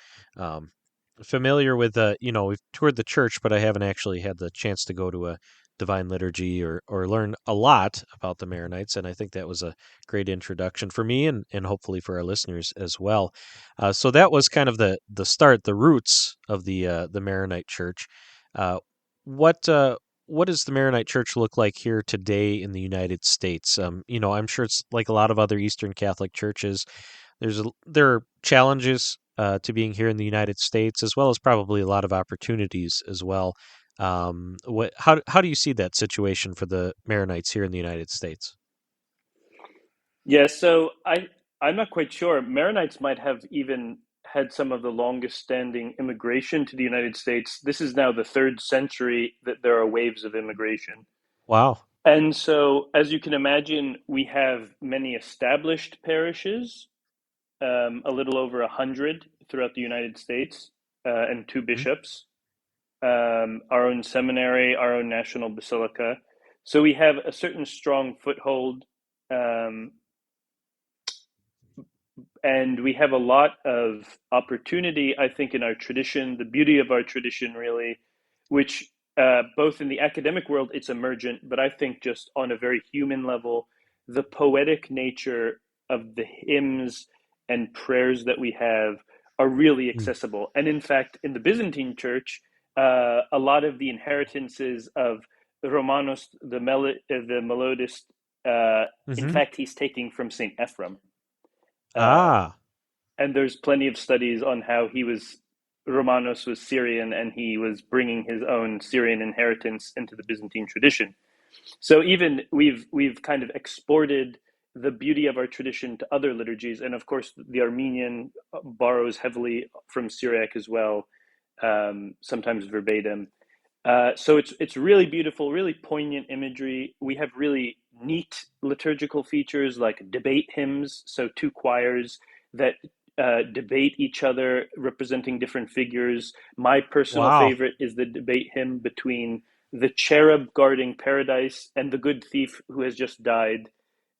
familiar with we've toured the church, but I haven't actually had the chance to go to a divine liturgy or learn a lot about the Maronites, and I think that was a great introduction for me and hopefully for our listeners as well. So that was kind of the start, the roots of the Maronite Church. What does the Maronite Church look like here today in the United States? I'm sure it's like a lot of other Eastern Catholic churches. There are challenges to being here in the United States, as well as probably a lot of opportunities as well. How do you see that situation for the Maronites here in the United States? Yeah, so I'm not quite sure. Maronites might have even had some of the longest standing immigration to the United States. This is now the 3rd century that there are waves of immigration. Wow. And so, as you can imagine, we have many established parishes, a little over 100 throughout the United States, and 2 bishops. our own seminary, our own national basilica. So we have a certain strong foothold, um, and we have a lot of opportunity, I think, in our tradition, the beauty of our tradition, really, which both in the academic world, it's emergent, but I think just on a very human level, the poetic nature of the hymns and prayers that we have are really Mm. accessible. And in fact, in the Byzantine Church, a lot of the inheritances of Romanos, the melodist, in Hmm. fact, he's taking from Saint Ephrem. Um, Ah, and there's plenty of studies on how Romanos was Syrian and he was bringing his own Syrian inheritance into the Byzantine tradition. So even we've kind of exported the beauty of our tradition to other liturgies, and of course the Armenian borrows heavily from Syriac as well, sometimes verbatim. So it's really beautiful, really poignant imagery. We have really neat liturgical features like debate hymns, so two choirs that debate each other, representing different figures. My personal wow. favorite is the debate hymn between the cherub guarding paradise and the good thief who has just died.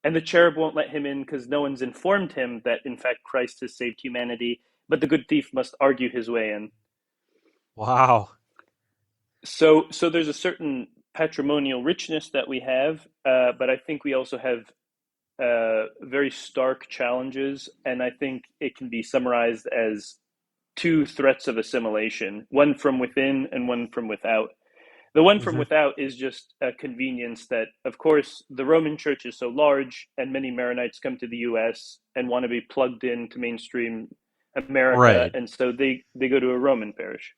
And the cherub won't let him in because no one's informed him that, in fact, Christ has saved humanity, but the good thief must argue his way in. Wow. So there's a certain patrimonial richness that we have, but I think we also have very stark challenges, and I think it can be summarized as two threats of assimilation: one from within and one from without. The one from Hmm. without is just a convenience that, of course, the Roman Church is so large, and many Maronites come to the U.S. and want to be plugged into mainstream America, Right, and so they go to a Roman parish,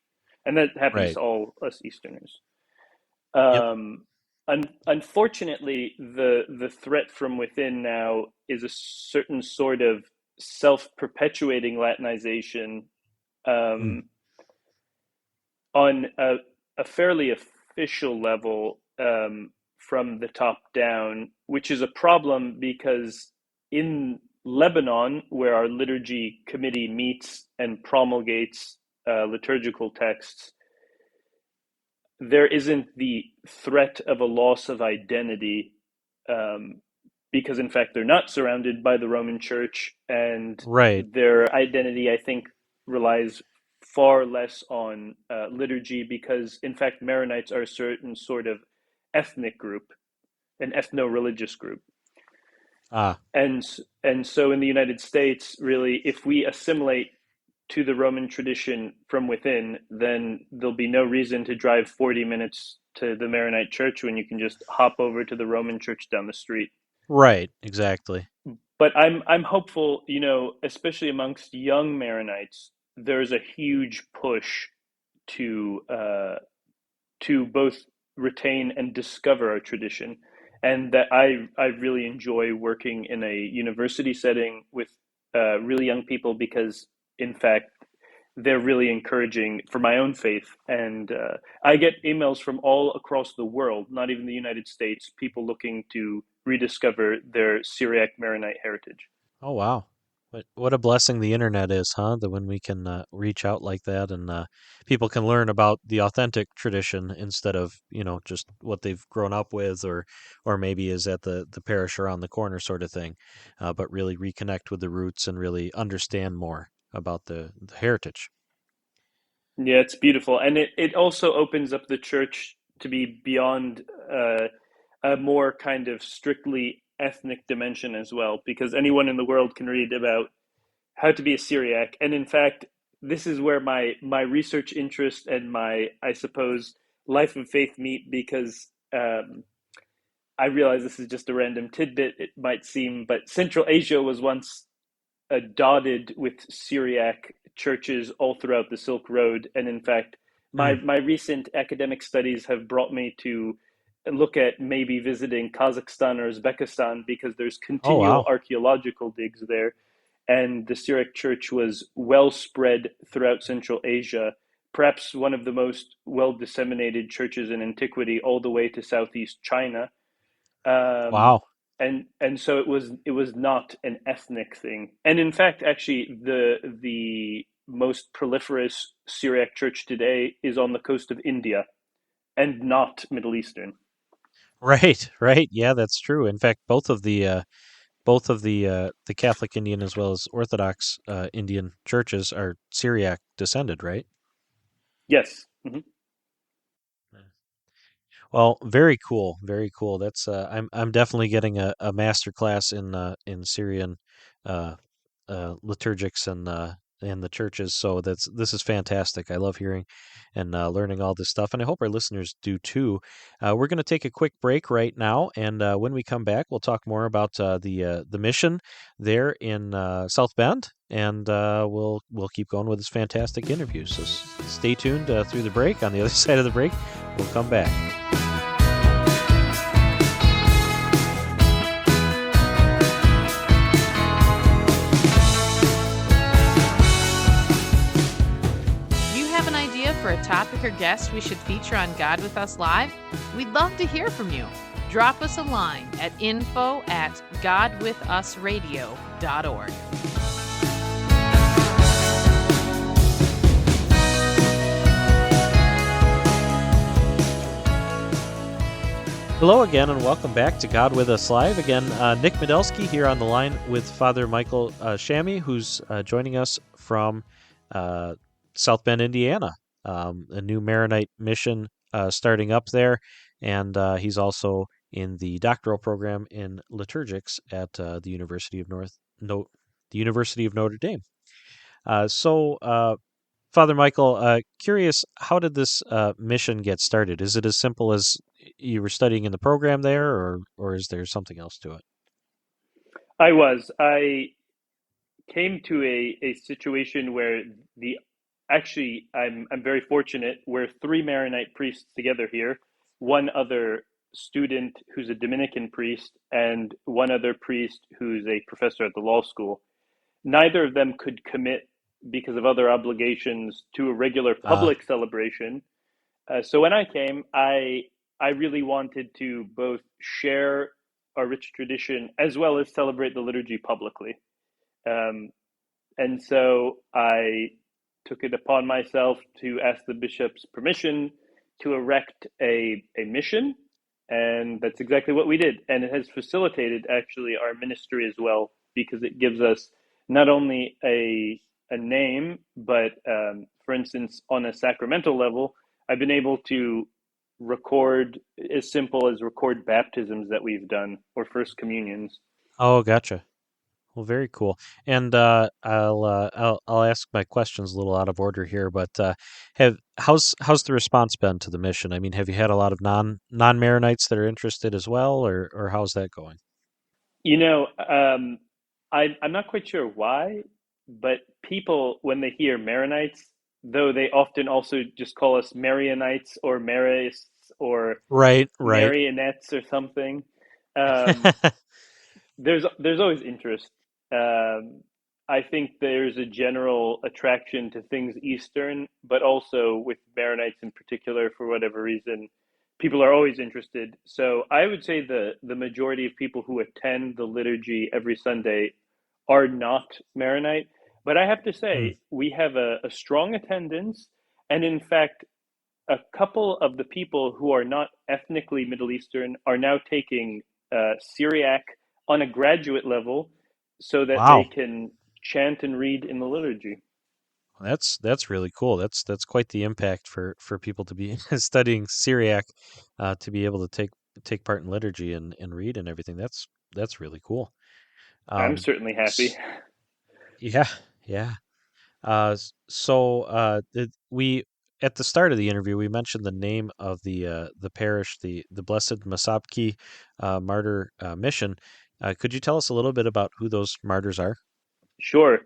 and that happens right. to all us Easterners. Yep. Unfortunately, the threat from within now is a certain sort of self-perpetuating Latinization, Mm. um, on a fairly official level, from the top down, which is a problem because in Lebanon, where our liturgy committee meets and promulgates liturgical texts, there isn't the threat of a loss of identity, um, because, in fact, they're not surrounded by the Roman Church, and Right. their identity, I think, relies far less on liturgy because, in fact, Maronites are a certain sort of ethnic group, an ethno-religious group. Ah, And, and so in the United States, really, if we assimilate to the Roman tradition from within, then there'll be no reason to drive 40 minutes to the Maronite church when you can just hop over to the Roman church down the street. right. Exactly. But I'm hopeful, especially amongst young Maronites, there's a huge push to both retain and discover our tradition, and that I really enjoy working in a university setting with really young people because, in fact, they're really encouraging for my own faith. And I get emails from all across the world, not even the United States, people looking to rediscover their Syriac Maronite heritage. Oh, wow. What a blessing the internet is, huh? That when we can reach out like that and people can learn about the authentic tradition instead of, just what they've grown up with or maybe is at the parish around the corner sort of thing, but really reconnect with the roots and really understand more about the heritage. Yeah, it's beautiful. And it also opens up the church to be beyond a more kind of strictly ethnic dimension as well, because anyone in the world can read about how to be a Syriac. And in fact, this is where my research interest and my, I suppose, life of faith meet, because I realize this is just a random tidbit, it might seem, but Central Asia was once dotted with Syriac churches all throughout the Silk Road. And in fact, my, Mm. my recent academic studies have brought me to look at maybe visiting Kazakhstan or Uzbekistan because there's Oh, continual wow. archaeological digs there. And the Syriac church was well spread throughout Central Asia, perhaps one of the most well disseminated churches in antiquity, all the way to Southeast China. um, Wow. and so it was not an ethnic thing. And in fact, actually, the most proliferous Syriac church today is on the coast of India and not Middle Eastern. Right, right. Yeah, that's true. In fact, both of the Catholic Indian as well as Orthodox Indian churches are Syriac descended, right? Yes. Mhm. Well, very cool, very cool. That's I'm definitely getting a master class in Syrian uh, liturgics and the churches. So this is fantastic. I love hearing and learning all this stuff, and I hope our listeners do too. We're going to take a quick break right now, and when we come back, we'll talk more about the mission there in South Bend, and we'll keep going with this fantastic interview. So stay tuned through the break. On the other side of the break, we'll come back. For a topic or guest we should feature on God With Us Live? We'd love to hear from you. Drop us a line at info@godwithusradio.org. Hello again, and welcome back to God With Us Live. Again, Nick Medelski here on the line with Father Michael Shami, who's joining us from South Bend, Indiana. A new Maronite mission starting up there, and he's also in the doctoral program in liturgics at the University of Notre Dame. Father Michael, curious, how did this mission get started? Is it as simple as you were studying in the program there, or is there something else to it? I came to a situation where I'm very fortunate. We're three Maronite priests together here, one other student who's a Dominican priest, and one other priest who's a professor at the law school. Neither of them could commit because of other obligations to a regular public celebration. So when I came, I really wanted to both share our rich tradition as well as celebrate the liturgy publicly. And so I took it upon myself to ask the bishop's permission to erect a mission. And that's exactly what we did. And it has facilitated actually our ministry as well, because it gives us not only a name, but for instance, on a sacramental level, I've been able to record as simple as record baptisms that we've done or first communions. Oh, gotcha. Well, very cool. And I'll ask my questions a little out of order here, but how's the response been to the mission? I mean, have you had a lot of non-Maronites that are interested as well, or how's that going? You know, I'm not quite sure why, but people, when they hear Maronites, though they often also just call us Marianites or Marists or Right, right. marionettes or something. Um, there's always interest. Um, I think there's a general attraction to things Eastern, but also with Maronites in particular, for whatever reason, people are always interested. So I would say the majority of people who attend the liturgy every Sunday are not Maronite. But I have to Mm. say, we have a strong attendance. And in fact, a couple of the people who are not ethnically Middle Eastern are now taking Syriac on a graduate level so that they Wow, can chant and read in the liturgy. that's really cool. That's quite the impact for people to be studying Syriac, to be able to take part in liturgy and read and everything. That's really cool. I'm Um, certainly happy. s- yeah, yeah. We at the start of the interview we mentioned the name of the parish, the Blessed Massabki Martyr Mission. Could you tell us a little bit about who those martyrs are? Sure.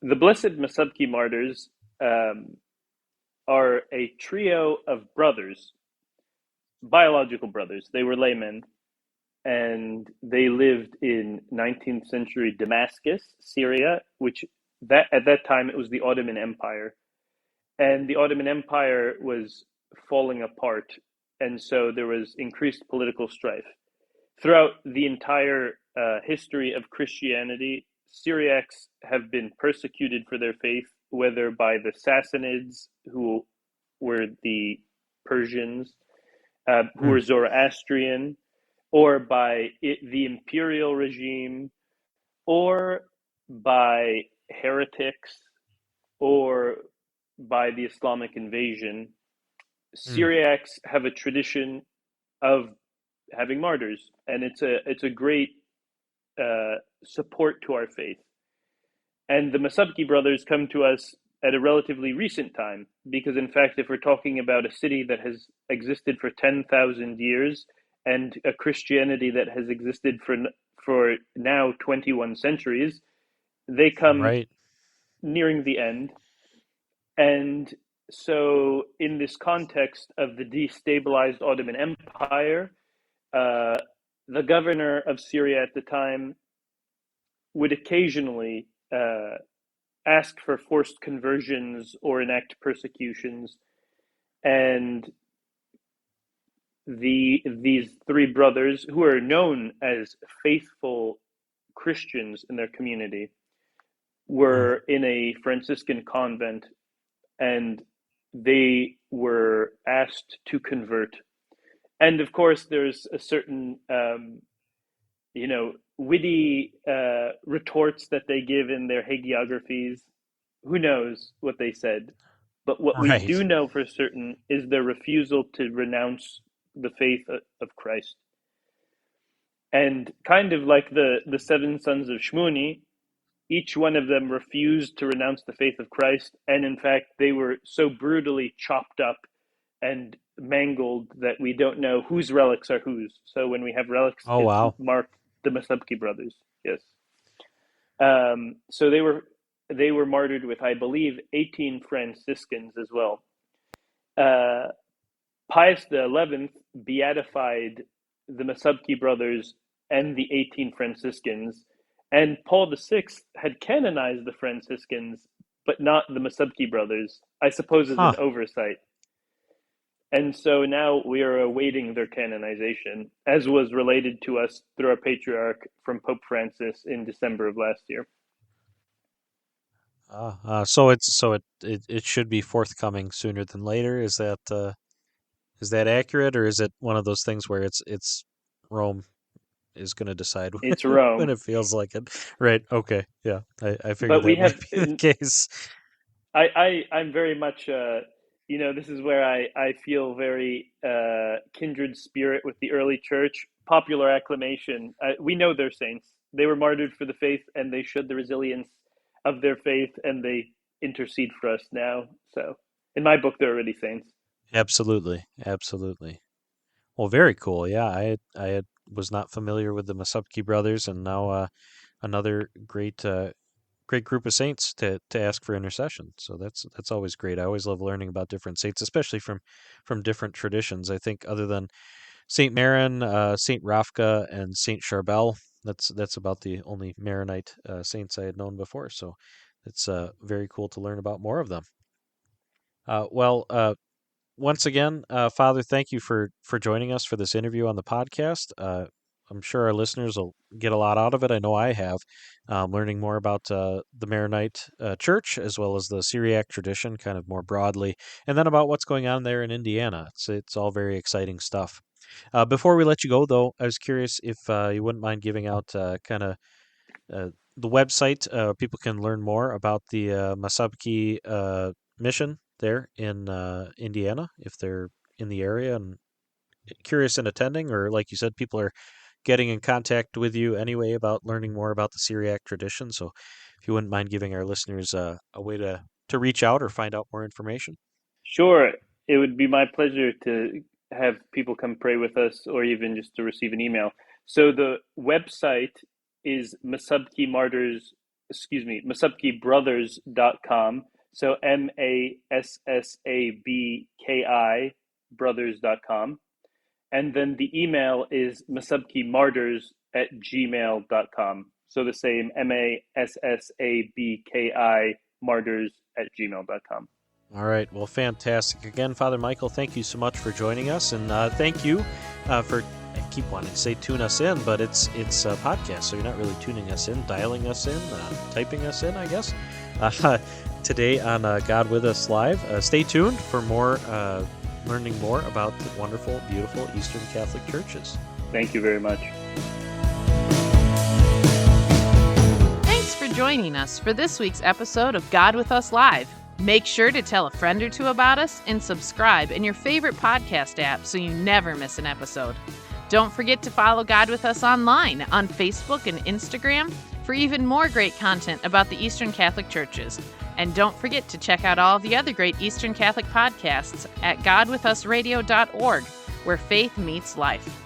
The Blessed Massabki Martyrs um, are a trio of brothers, biological brothers. They were laymen, and they lived in 19th century Damascus, Syria, which that at that time it was the Ottoman Empire, and the Ottoman Empire was falling apart, and so there was increased political strife throughout the entire history of Christianity. Syriacs have been persecuted for their faith whether by the Sassanids, who were the Persians, who were Zoroastrian, or by the imperial regime, or by heretics, or by the Islamic invasion. Syriacs have a tradition of having martyrs, and it's a great support to our faith. And the Massabki brothers come to us at a relatively recent time, because in fact, if we're talking about a city that has existed for 10,000 years and a Christianity that has existed for now 21 centuries, they come nearing the end. And so in this context of the destabilized Ottoman Empire, the governor of Syria at the time would occasionally ask for forced conversions or enact persecutions. And these three brothers, who are known as faithful Christians in their community, were in a Franciscan convent, and they were asked to convert. And of course, there's a certain, witty retorts that they give in their hagiographies. Who knows what they said? But what we do know for certain is their refusal to renounce the faith of Christ. And kind of like the seven sons of Shmuni, each one of them refused to renounce the faith of Christ. And in fact, they were so brutally chopped up and mangled that we don't know whose relics are whose. So when we have relics, it's marked the Massabki brothers. Yes. So they were martyred with, I believe, 18 Franciscans as well. Pius XI beatified the Massabki brothers and the 18 Franciscans, and Paul VI had canonized the Franciscans, but not the Massabki brothers, I suppose as an oversight. And so now we are awaiting their canonization, as was related to us through our patriarch from Pope Francis in December of last year. So it should be forthcoming sooner than later. Is that accurate, or is it one of those things where it's Rome is going to decide it's Rome when it feels like it? Right. Okay. Yeah. I figured that might be the case. I'm very much, this is where I feel very kindred spirit with the early church. Popular acclamation. We know they're saints. They were martyred for the faith, and they showed the resilience of their faith, and they intercede for us now. So in my book, they're already saints. Absolutely. Well, very cool. Yeah, I was not familiar with the Massabki brothers, and now another great group of saints to ask for intercession. So that's always great. I always love learning about different saints, especially from different traditions. I think other than Saint Maron, Saint Rafka, and Saint Charbel, that's about the only Maronite saints I had known before. So it's very cool to learn about more of them. Once again, Father, thank you for joining us for this interview on the podcast. I'm sure our listeners will get a lot out of it. I know I have, learning more about the Maronite Church, as well as the Syriac tradition, kind of more broadly, and then about what's going on there in Indiana. It's all very exciting stuff. Before we let you go, though, I was curious if you wouldn't mind giving out the website. People can learn more about the Massabki mission there in Indiana, if they're in the area and curious in attending, or like you said, people are getting in contact with you anyway about learning more about the Syriac tradition. So if you wouldn't mind giving our listeners a way to reach out or find out more information. Sure. It would be my pleasure to have people come pray with us, or even just to receive an email. So the website is massabkibrothers.com. So MASSABKI brothers.com. And then the email is massabkimartyrs@gmail.com. So the same, MASSABKI martyrs@gmail.com. All right. Well, fantastic. Again, Father Michael, thank you so much for joining us. And thank you for, I keep wanting to say tune us in, but it's a podcast, so you're not really tuning us in, dialing us in, typing us in, I guess. today on God With Us Live. Stay tuned for more, learning more about the wonderful, beautiful Eastern Catholic churches. Thank you very much. Thanks for joining us for this week's episode of God With Us Live. Make sure to tell a friend or two about us and subscribe in your favorite podcast app so you never miss an episode. Don't forget to follow God With Us online on Facebook and Instagram for even more great content about the Eastern Catholic churches. And don't forget to check out all of the other great Eastern Catholic podcasts at godwithusradio.org, where faith meets life.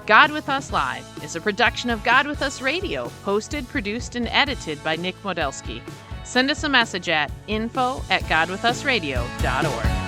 God With Us Live is a production of God With Us Radio, hosted, produced, and edited by Nick Modelski. Send us a message at info@godwithusradio.org.